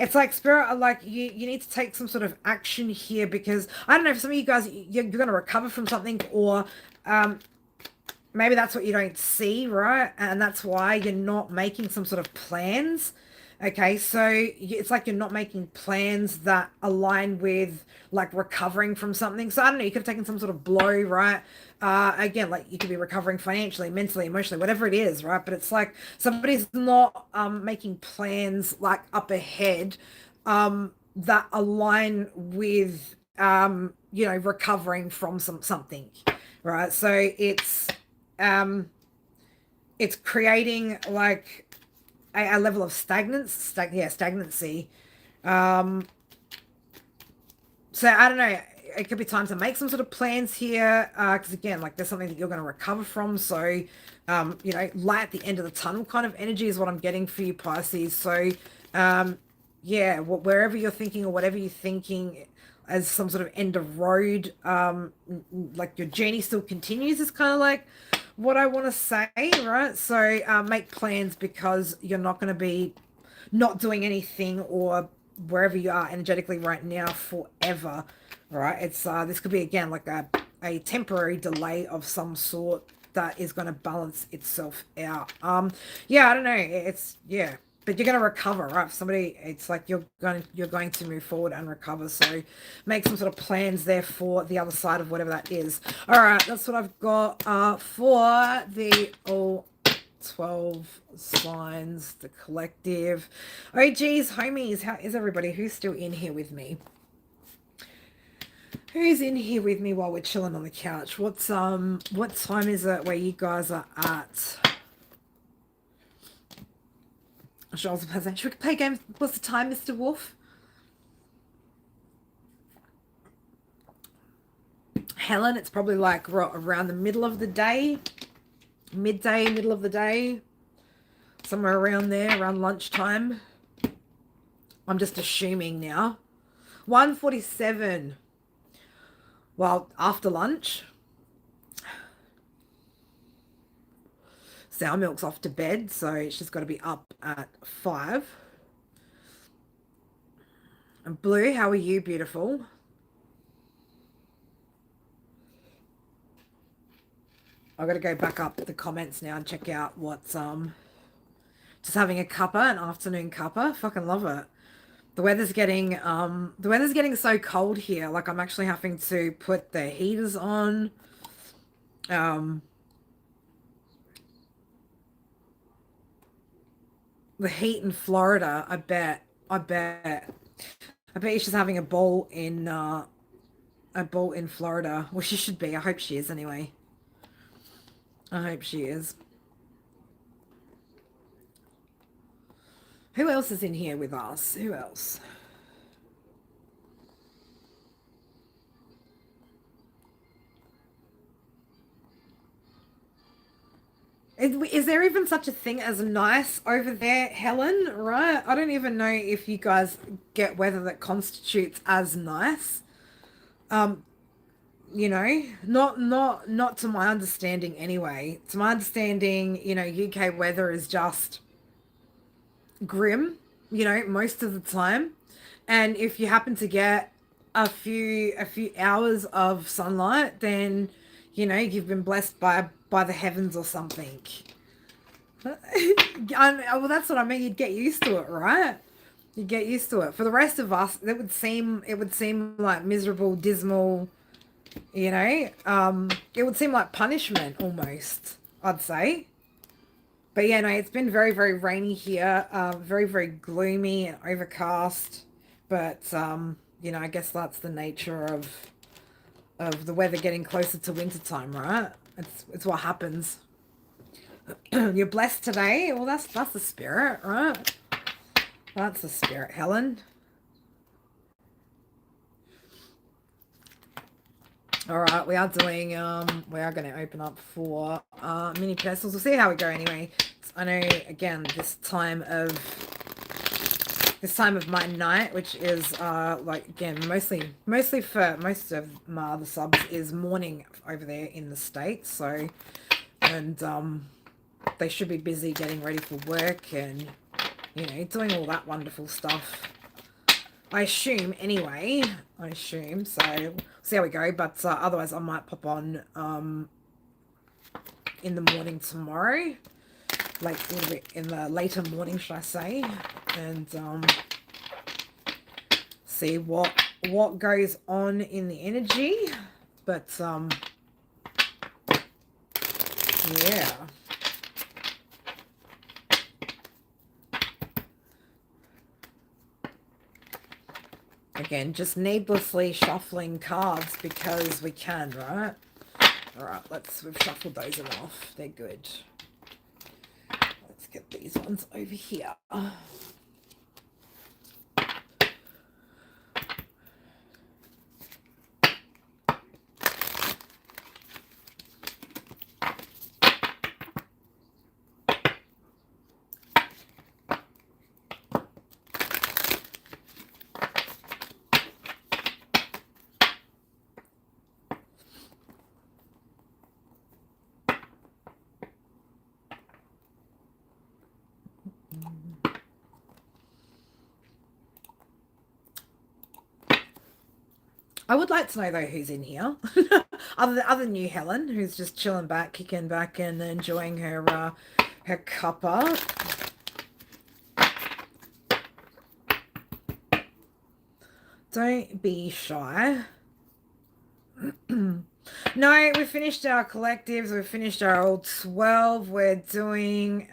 it's like spirit are like you need to take some sort of action here, because I don't know, for some of you guys you're going to recover from something, or um maybe that's what you don't see, right? And that's why you're not making some sort of plans. Okay, so it's like you're not making plans that align with like recovering from something. So I don't know, you could have taken some sort of blow, right? Again, like you could be recovering financially, mentally, emotionally, whatever it is, right? But it's like somebody's not making plans like up ahead that align with recovering from something, right? So um it's creating like a level of stagnancy. Um, so I don't know. It could be time to make some sort of plans here, because again, like there's something that you're going to recover from. So, light at the end of the tunnel kind of energy is what I'm getting for you, Pisces. So, yeah, wherever you're thinking or whatever you're thinking as some sort of end of road, like your journey still continues. Is kind of like what I want to say, right? So make plans because you're not going to be not doing anything or wherever you are energetically right now forever, right? It's this could be again like a temporary delay of some sort that is going to balance itself out. Yeah, I don't know. It's yeah, but you're going to recover, right? Somebody, it's like you're going to move forward and recover. So make some sort of plans there for the other side of whatever that is. All right, that's what I've got for the all 12 signs, the collective. Oh geez, homies, how is everybody? Who's still in here with me? Who's in here with me while we're chilling on the couch? What time is it where you guys are at? Charles Should we play a game? What's the time, Mr. Wolf? Helen, it's probably like around the middle of the day. Midday, middle of the day. Somewhere around there, around lunchtime. I'm just assuming now. 1:47. Well, after lunch. Sour Milk's off to bed, so she's got to be up at 5. And Blue, how are you, beautiful? I've got to go back up the comments now and check out what's just having a cuppa, an afternoon cuppa. Fucking love it. The weather's getting so cold here. Like I'm actually having to put the heaters on. The heat in Florida, I bet she's having a ball in Florida. Well, she should be. I hope she is anyway. I hope she is. Who else is in here with us? Who else? Is there even such a thing as nice over there, Helen? Right? I don't even know if you guys get weather that constitutes as nice. You know, not to my understanding anyway. To my understanding, you know, UK weather is just grim, you know, most of the time. And if you happen to get a few hours of sunlight, then you know you've been blessed by the heavens or something. Well, that's what I mean. You'd get used to it, right? You get used to it. For the rest of us, it would seem like miserable, dismal. You know, it would seem like punishment almost. I'd say. But yeah, no, it's been very, very rainy here. Very, very gloomy and overcast. But you know, I guess that's the nature of the weather getting closer to winter time, right? It's what happens. You're blessed today. Well, that's the spirit, right? That's the spirit, Helen. All right, we are doing we are going to open up for mini personals. We'll see how we go anyway. I know again this time of my night, which is like again mostly for most of my other subs is morning over there in the States. So and they should be busy getting ready for work and you know doing all that wonderful stuff. I assume anyway. So we'll see how we go. But otherwise, I might pop on in the morning tomorrow, like a little bit in the later morning, should I say, and see what goes on in the energy. But yeah. Again, just needlessly shuffling cards because we can, right? Alright, we've shuffled those off. They're good. Let's get these ones over here. I would like to know though who's in here, other than you, Helen, who's just chilling back, kicking back, and enjoying her cuppa. Don't be shy. No, we finished our collectives. We finished our old 12. We're doing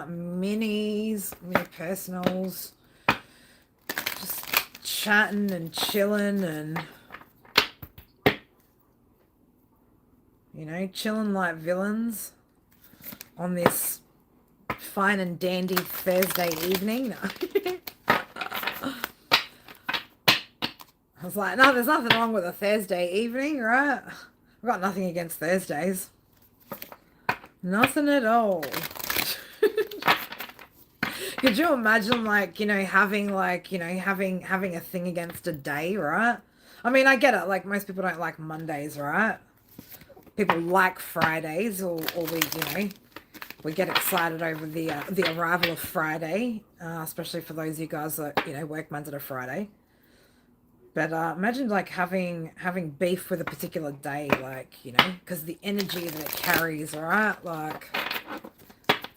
mini personals. Just chatting and chilling and, you know, chilling like villains on this fine and dandy Thursday evening. No. I was like, no, there's nothing wrong with a Thursday evening, right? I've got nothing against Thursdays. Nothing at all. Could you imagine, like, you know, having a thing against a day, right? I mean, I get it. Like, most people don't like Mondays, right? People like Fridays, or we get excited over the arrival of Friday, especially for those of you guys that, you know, work Monday to Friday. But imagine like having beef with a particular day, like, you know, because the energy that it carries, right? Like,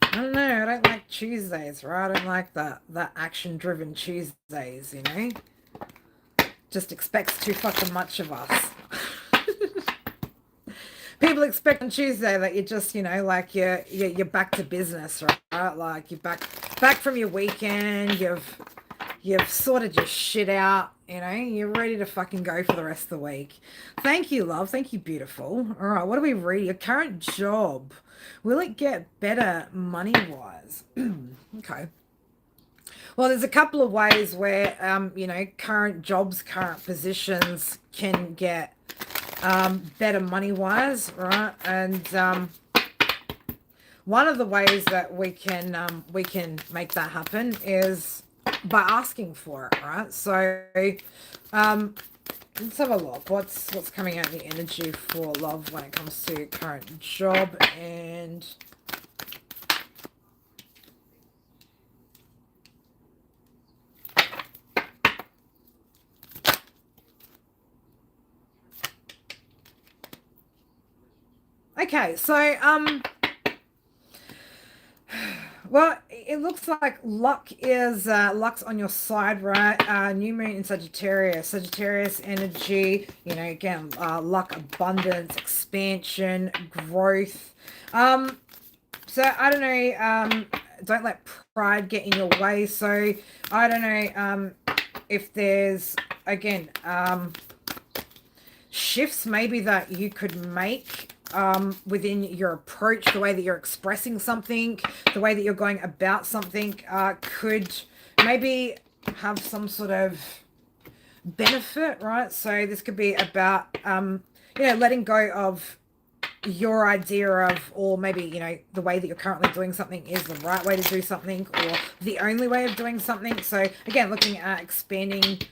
I don't know, I don't like Tuesdays, right? I don't like that action-driven Tuesdays, you know? Just expects too fucking much of us. People expect on Tuesday that you just, you know, like you're back to business, right? Like you're back from your weekend, you've sorted your shit out, you know, you're ready to fucking go for the rest of the week. Thank you, love. Thank you, beautiful. All right, what do we read? Your current job. Will it get better money-wise? Okay. Well, there's a couple of ways where, you know, current jobs, current positions can get better money-wise, right? And one of the ways that we can make that happen is by asking for it, right? So let's have a look. What's coming out of the energy for love when it comes to current job and okay, so well, it looks like luck's on your side, right? New moon in Sagittarius energy, you know, again, luck, abundance, expansion, growth. So I don't know, don't let pride get in your way. So I don't know if there's, again, shifts maybe that you could make within your approach, the way that you're expressing something, the way that you're going about something, could maybe have some sort of benefit, right? So this could be about, you know, letting go of your idea of, or maybe, you know, the way that you're currently doing something is the right way to do something, or the only way of doing something. So again, looking at expanding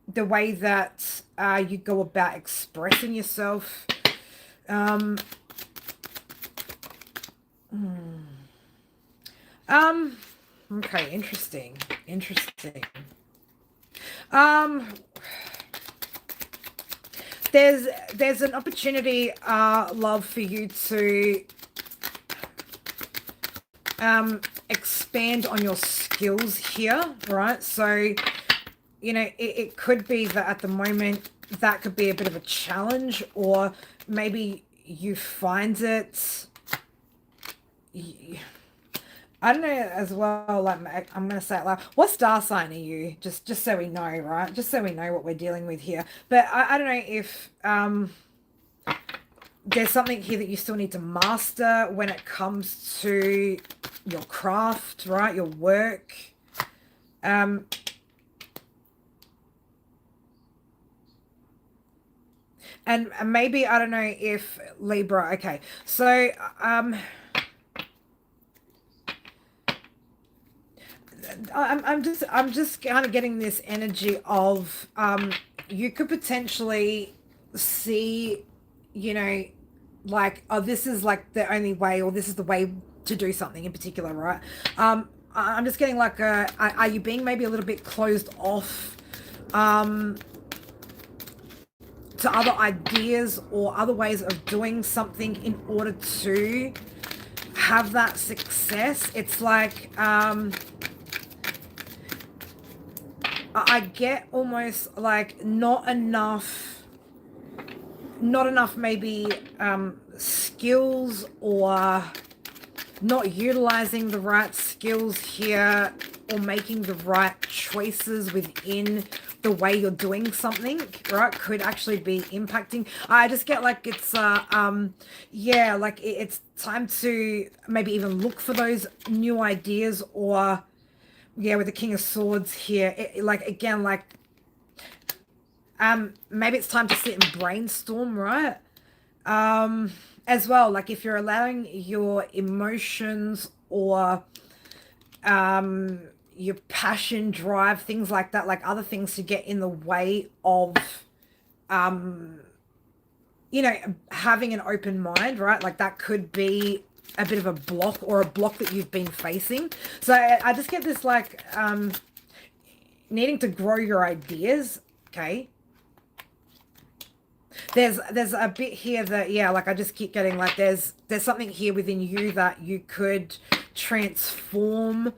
the way that you go about expressing yourself. Okay, interesting. There's an opportunity, love, for you to expand on your skills here, right? So, you know, it could be that at the moment that could be a bit of a challenge, or maybe you find it, I don't know as well, like, I'm going to say it loud. What star sign are you? Just so we know, right? Just so we know what we're dealing with here. But I don't know if there's something here that you still need to master when it comes to your craft, right? Your work. And maybe, I don't know if Libra, okay. So, I'm just kind of getting this energy of, you could potentially see, you know, like, oh, this is like the only way, or this is the way to do something in particular, right? I'm just getting like are you being maybe a little bit closed off to other ideas or other ways of doing something in order to have that success. It's like I get almost like not enough maybe skills, or not utilizing the right skills here, or making the right choices within the way you're doing something, right, could actually be impacting. I just get like it's yeah, like it's time to maybe even look for those new ideas, or yeah, with the King of Swords here, like again, like maybe it's time to sit and brainstorm, right? As well, like if you're allowing your emotions, or your passion, drive, things like that, like other things to get in the way of having an open mind, right? Like that could be a bit of a block, or a block that you've been facing. So I just get this like needing to grow your ideas. Okay, there's a bit here that, yeah, like I just keep getting like there's something here within you that you could transform.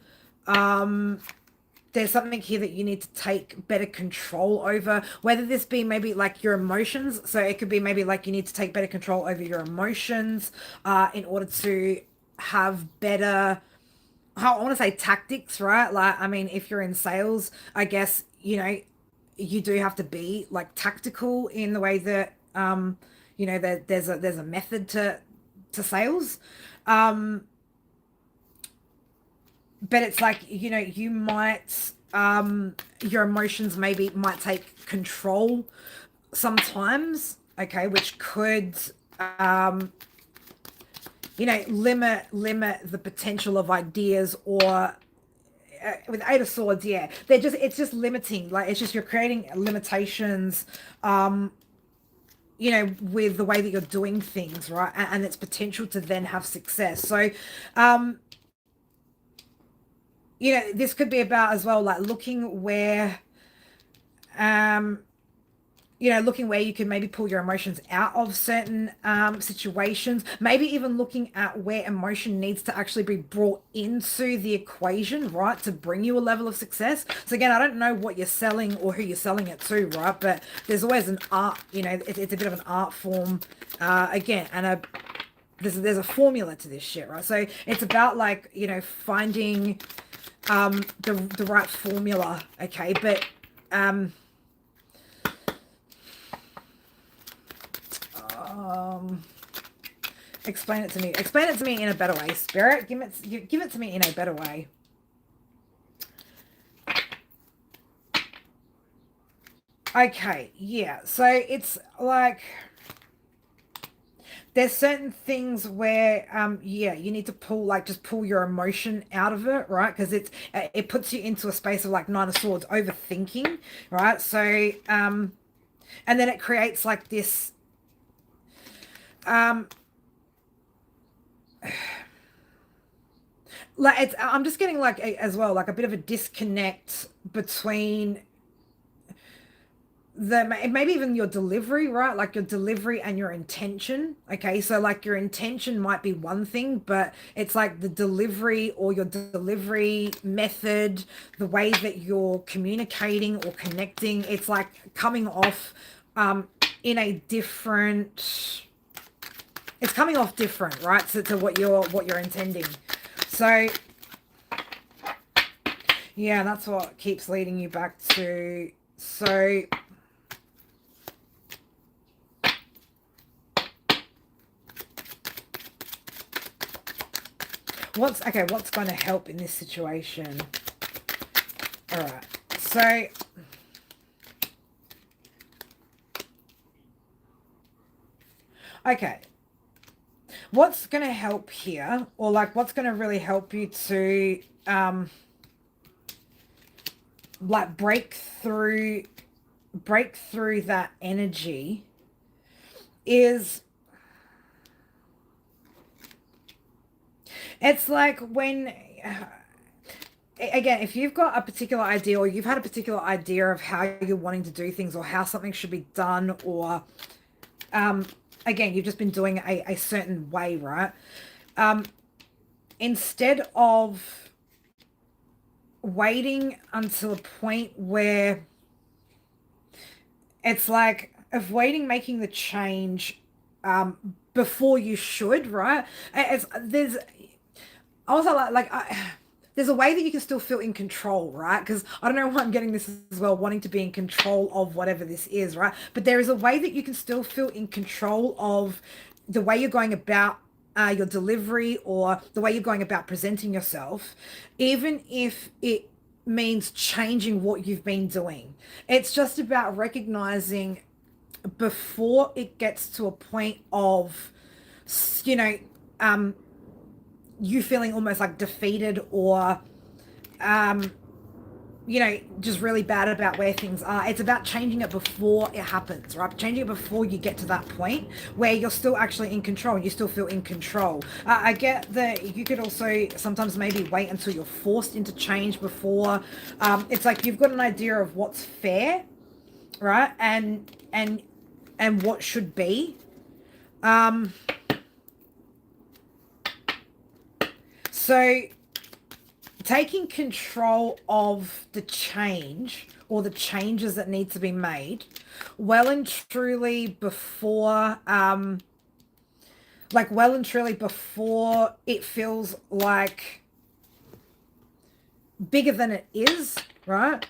There's something here that you need to take better control over, whether this be maybe like your emotions. So it could be maybe like you need to take better control over your emotions in order to have better, I want to say, tactics, right? Like, I mean, if you're in sales, I guess, you do have to be like tactical in the way that, that there's a method to sales. Um, but it's like, you might, your emotions maybe might take control sometimes, okay, which could, limit the potential of ideas, or with Eight of Swords, yeah, it's just limiting. Like it's just you're creating limitations, with the way that you're doing things, right? And its potential to then have success. So, this could be about as well, like looking where, um, looking where you can maybe pull your emotions out of certain situations, maybe even looking at where emotion needs to actually be brought into the equation, right, to bring you a level of success. So again, I don't know what you're selling or who you're selling it to, right, but there's always an art, it's a bit of an art form, again, and there's a formula to this shit, right? So it's about like, finding the right formula, okay, but explain it to me. Explain it to me in a better way, Spirit. Give it to me in a better way. Okay, yeah. So it's like there's certain things where yeah, you need to just pull your emotion out of it, right? Because it puts you into a space of like Nine of Swords, overthinking, right? So and then it creates like this like I'm just getting like as well like a bit of a disconnect between maybe even your delivery, right? Like your delivery and your intention. Okay, so like your intention might be one thing, but it's like the delivery, or your delivery method, the way that you're communicating or connecting, it's like coming off in a different, it's coming off different, right, to what you're intending. So yeah, that's what keeps leading you back to. So what's going to help in this situation? All right, so okay, what's going to help here, or like what's going to really help you to like break through that energy, is it's like when again, if you've got a particular idea or you've had a particular idea of how you're wanting to do things or how something should be done, or again, you've just been doing a certain way, right? Instead of waiting until a point where it's like avoiding making the change before you should, right? There's also there's a way that you can still feel in control, right? Because I don't know why I'm getting this as well, wanting to be in control of whatever this is, right? But there is a way that you can still feel in control of the way you're going about your delivery or the way you're going about presenting yourself, even if it means changing what you've been doing. It's just about recognizing before it gets to a point of, you know, you feeling almost like defeated or, just really bad about where things are. It's about changing it before it happens, right? Changing it before you get to that point where you're still actually in control. You still feel in control. I get that you could also sometimes maybe wait until you're forced into change before. It's like you've got an idea of what's fair, right? And what should be. So taking control of the change or the changes that need to be made well and truly before before it feels like bigger than it is, right?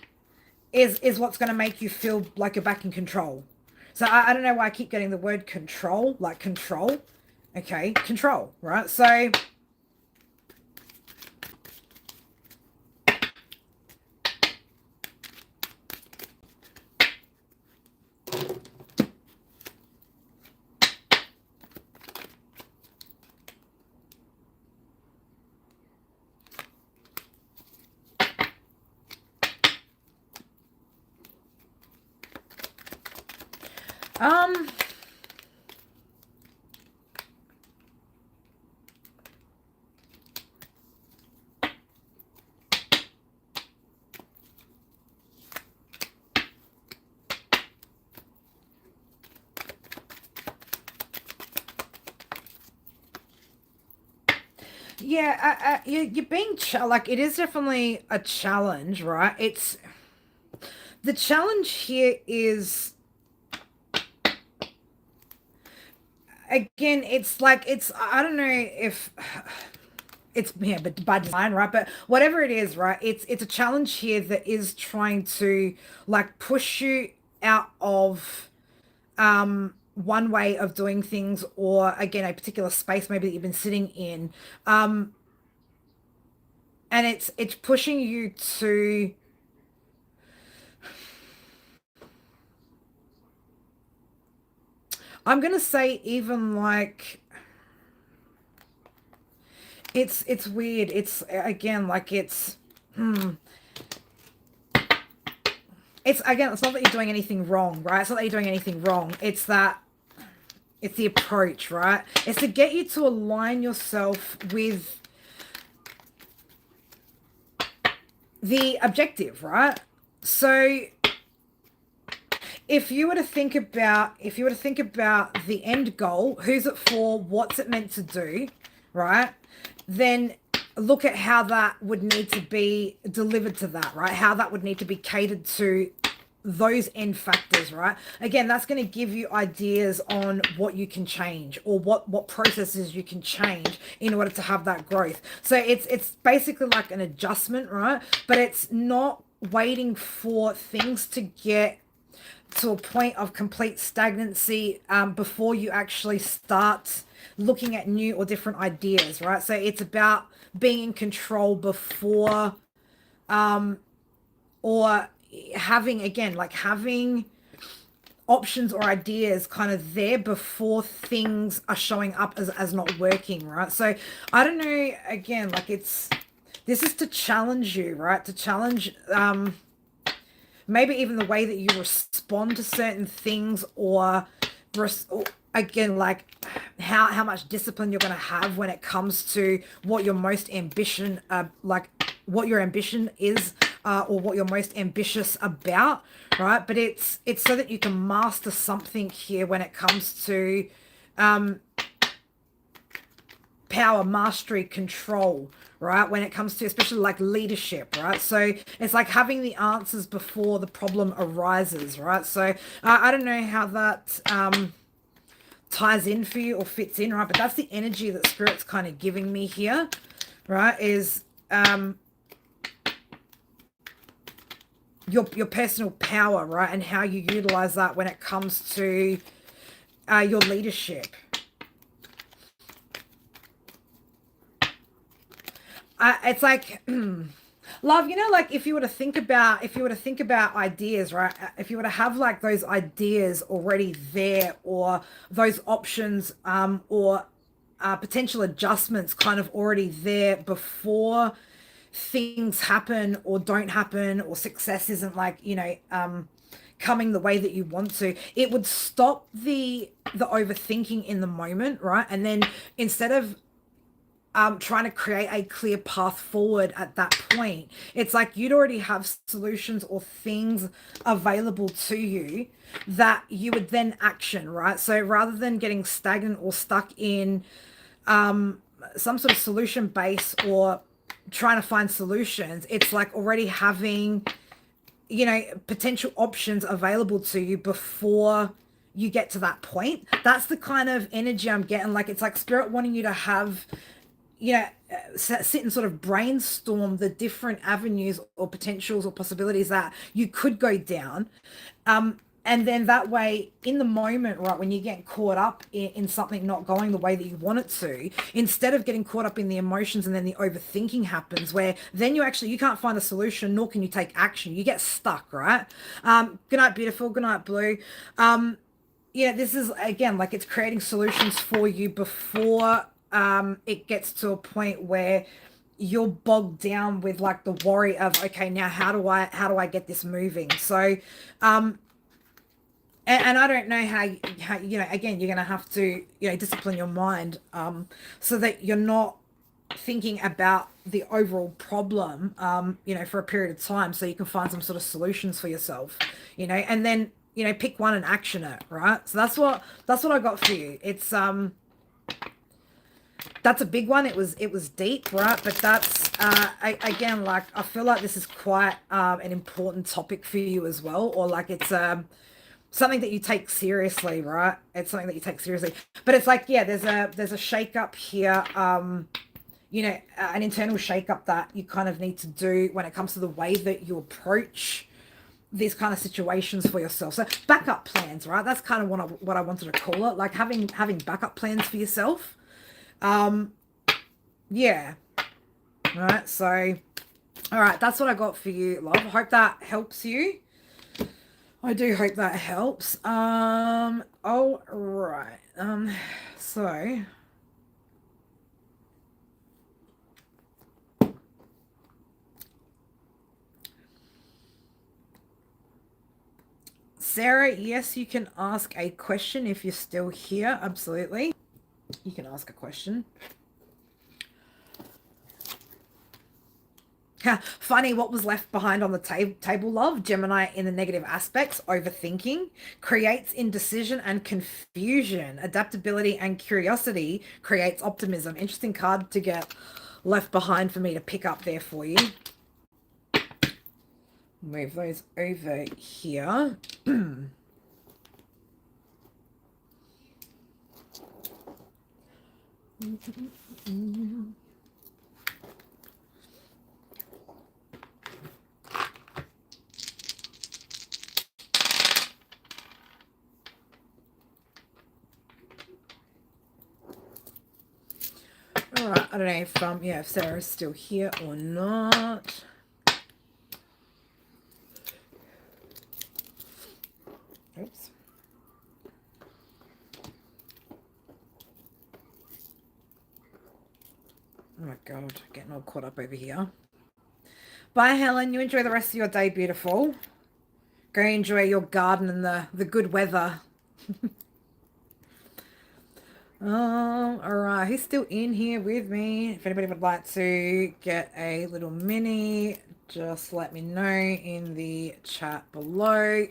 Is what's going to make you feel like you're back in control. So I don't know why I keep getting the word control, like control. Okay, control, right? So yeah, you're being like it is definitely a challenge, right? It's the challenge here is again, it's like it's I don't know if it's yeah, but by design, right? But whatever it is, right? It's a challenge here that is trying to like push you out of one way of doing things or again a particular space maybe that you've been sitting in. And it's pushing you to I'm gonna say even like it's weird. It's again like it's again it's not that you're doing anything wrong, right? It's not that you're doing anything wrong. It's that it's the approach, right? It's to get you to align yourself with the objective, right? So if you were to think about the end goal, who's it for, what's it meant to do, right? Then look at how that would need to be delivered to that, right? How that would need to be catered to those end factors, right? Again, that's going to give you ideas on what you can change or what processes you can change in order to have that growth. So it's basically like an adjustment, right? But it's not waiting for things to get to a point of complete stagnancy before you actually start looking at new or different ideas, right? So it's about being in control before or having again like having options or ideas kind of there before things are showing up as not working, right? So I don't know, again, like this is to challenge you, right? To challenge maybe even the way that you respond to certain things or again like how much discipline you're going to have when it comes to what your most ambition like what your ambition is, or what you're most ambitious about, right? But it's so that you can master something here when it comes to power, mastery, control, right? When it comes to especially like leadership, right? So it's like having the answers before the problem arises, right? So I don't know how that ties in for you or fits in, right? But that's the energy that Spirit's kind of giving me here, right? Is your personal power, right? And how you utilize that when it comes to your leadership. It's like love, you know, like if you were to think about ideas, right? If you were to have like those ideas already there, or those options, or potential adjustments kind of already there before things happen or don't happen, or success isn't like, you know, coming the way that you want to, it would stop the overthinking in the moment, right? And then instead of trying to create a clear path forward at that point, it's like you'd already have solutions or things available to you that you would then action, right? So rather than getting stagnant or stuck in some sort of solution base, or trying to find solutions, it's like already having, you know, potential options available to you before you get to that point. That's the kind of energy I'm getting. Like it's like Spirit wanting you to have, you know, sit and sort of brainstorm the different avenues or potentials or possibilities that you could go down. And then that way, in the moment, right, when you get caught up in something not going the way that you want it to, instead of getting caught up in the emotions and then the overthinking happens, where then you can't find a solution, nor can you take action. You get stuck, right? Good night, beautiful. Good night, blue. Yeah, this is, again, like it's creating solutions for you before it gets to a point where you're bogged down with like the worry of, okay, now how do I get this moving? So and I don't know how, you know, again, you're going to have to, you know, discipline your mind so that you're not thinking about the overall problem, you know, for a period of time, so you can find some sort of solutions for yourself, you know, and then, you know, pick one and action it, right? So that's what I got for you. It's that's a big one. It was deep, right? But that's again, like I feel like this is quite an important topic for you as well, or like it's something that you take seriously, right? It's something that you take seriously. But it's like, yeah, there's a shake up here, you know, an internal shake up that you kind of need to do when it comes to the way that you approach these kind of situations for yourself. So backup plans, right? That's kind of what I wanted to call it, like having backup plans for yourself. Yeah. All right. So, all right, that's what I got for you, love. I hope that helps you. I do hope that helps. All right. So Sarah, yes, you can ask a question if you're still here. Absolutely. You can ask a question. Funny, what was left behind on the table, love? Gemini in the negative aspects, overthinking, creates indecision and confusion. Adaptability and curiosity creates optimism. Interesting card to get left behind for me to pick up there for you. Move those over here. All right, I don't know if Sarah's still here or not. Oops. Oh my God, getting all caught up over here. Bye, Helen. You enjoy the rest of your day, beautiful. Go enjoy your garden and the good weather. All right, he's still in here with me. If anybody would like to get a little mini, just let me know in the chat below.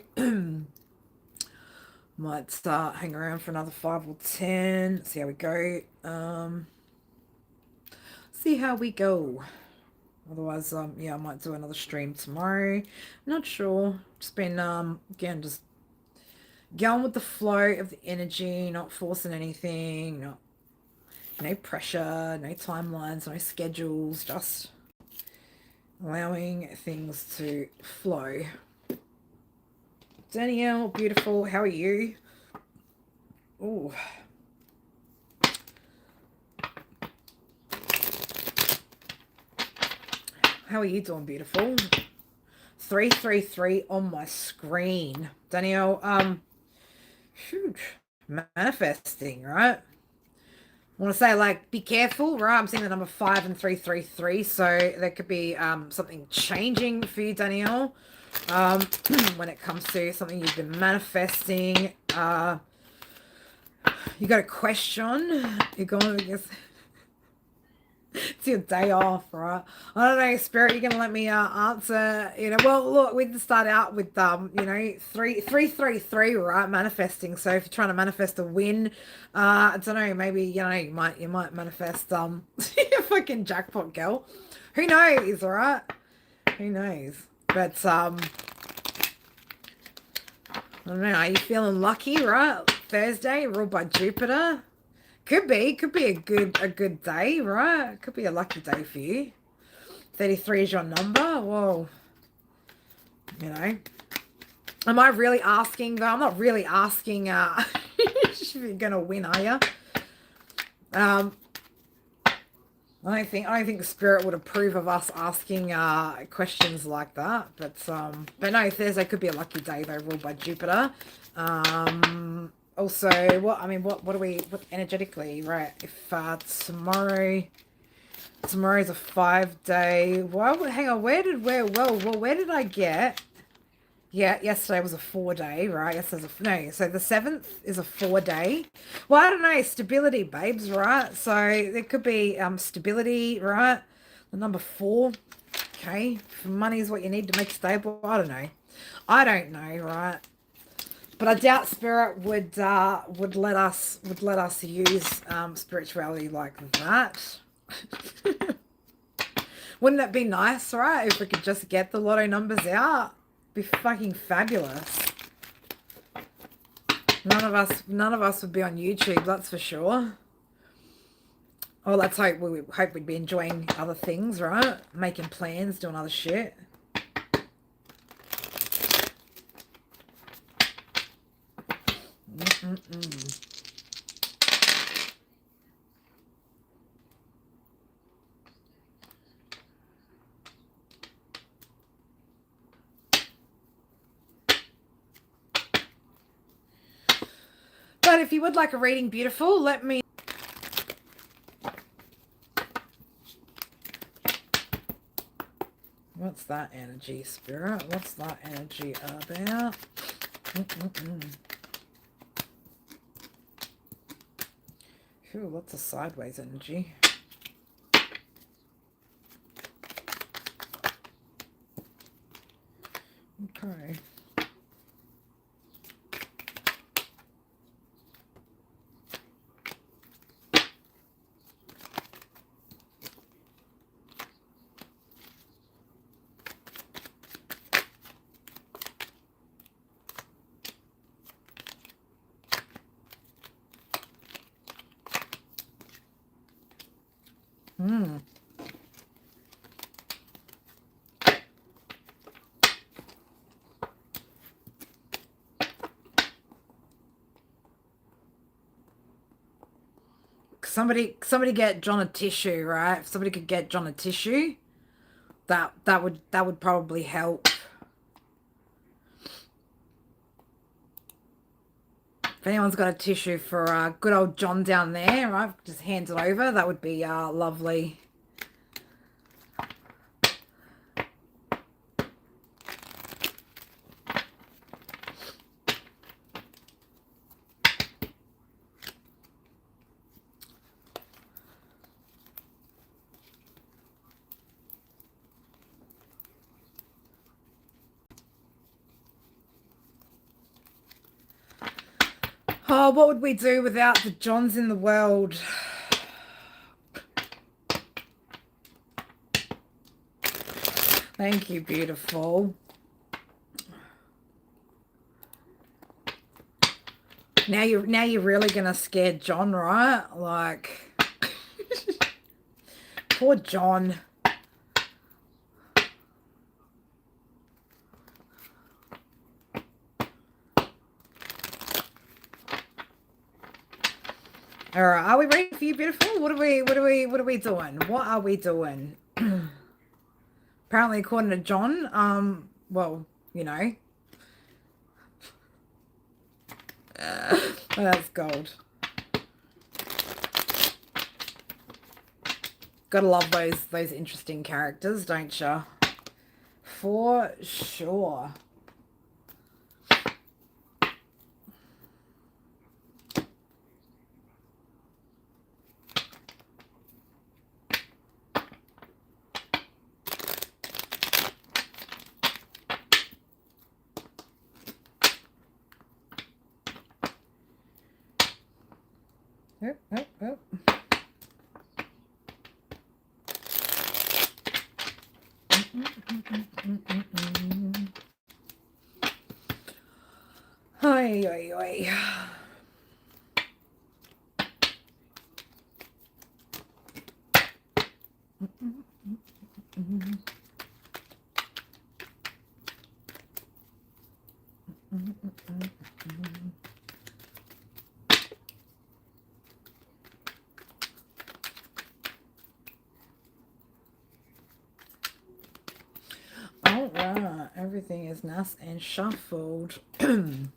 Might start hang around for another 5 or 10. See how we go. See how we go. Otherwise, yeah, I might do another stream tomorrow. Not sure. Just been again, just going with the flow of the energy, not forcing anything, no pressure, no timelines, no schedules, just allowing things to flow. Danielle, beautiful. How are you? Oh. How are you doing, beautiful? 333 on my screen. Danielle, huge manifesting, right? I want to say, like, be careful, right? I'm seeing the number 5 and 333, so there could be something changing for you, Danielle, when it comes to something you've been manifesting. You got a question? You're going to guess. It's your day off, right? I don't know, Spirit, you're gonna let me answer. Well, look, we can start out with 333, right? Manifesting. So if you're trying to manifest a win, I don't know, maybe you might manifest a fucking jackpot, girl. Who knows, right? Who knows? But I don't know. Are you feeling lucky, right? Thursday, ruled by Jupiter. Could be a good day, right? Could be a lucky day for you. 33 is your number. Whoa. Am I really asking though? I'm not really asking if you're gonna win, are you? I don't think the spirit would approve of us asking questions like that. But no, Thursday could be a lucky day though, ruled by Jupiter. Also, what energetically, right? If tomorrow's a 5-day. Hang on, where did I get? Yeah, yesterday was a 4-day, right? No, so the 7th is a 4-day. Well, I don't know, stability, babes, right? So there could be stability, right? The number 4, okay. Money is what you need to make stable. I don't know, right? But I doubt spirit would let us use spirituality like that. Wouldn't that be nice, right? If we could just get the lotto numbers out, be fucking fabulous. None of us would be on YouTube, that's for sure. Well, let's hope we'd be enjoying other things, right? Making plans, doing other shit. But if you would like a reading, beautiful, let me... What's that energy, spirit? What's that energy about? Ooh, lots of sideways energy. Okay. Somebody get John a tissue, right? If somebody could get John a tissue, that would probably help. If anyone's got a tissue for good old John down there, right? Just hand it over. That would be lovely. Oh, what would we do without the Johns in the world? Thank you, beautiful. Now you're really gonna scare John, right? Like, poor John. All right, are we ready for you, beautiful? What are we doing? What are we doing? Apparently, according to John, well, you know, that's gold. Gotta love those interesting characters, don't you? For sure. Oh. Oi. All right, everything is nice and shuffled. Again,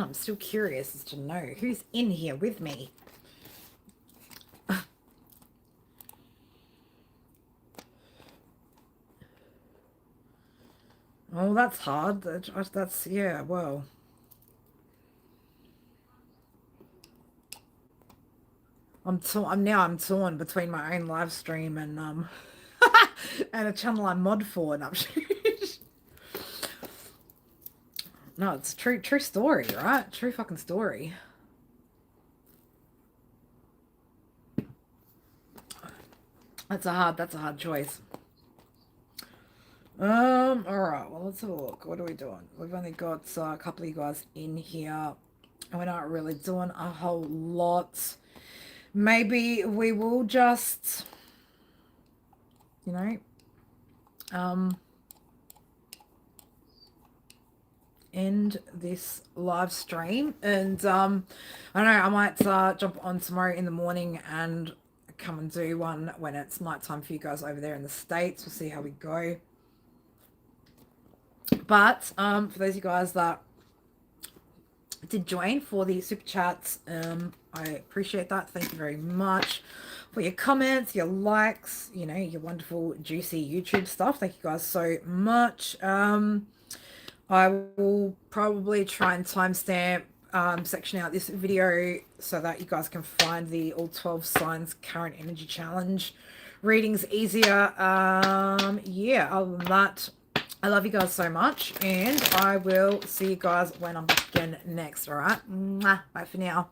I'm still curious as to know who's in here with me. Oh, that's hard. That's yeah, well. I'm torn between my own live stream and and a channel I mod for, and I'm no, it's true story, right? True fucking story. That's a hard choice. All right, well, let's have a look. What are we doing? We've only got a couple of you guys in here, and we're not really doing a whole lot. Maybe we will just, you know, end this live stream, and I don't know, I might jump on tomorrow in the morning and come and do one when it's nighttime for you guys over there in the States. We'll see how we go. But for those of you guys that did join for the super chats, I appreciate that. Thank you very much for your comments, your likes, you know, your wonderful juicy YouTube stuff. Thank you guys so much. I will probably try and timestamp section out this video so that you guys can find the all 12 signs current energy challenge readings easier. Yeah, other than that, I love you guys so much, and I will see you guys when I'm back again next. All right, bye for now.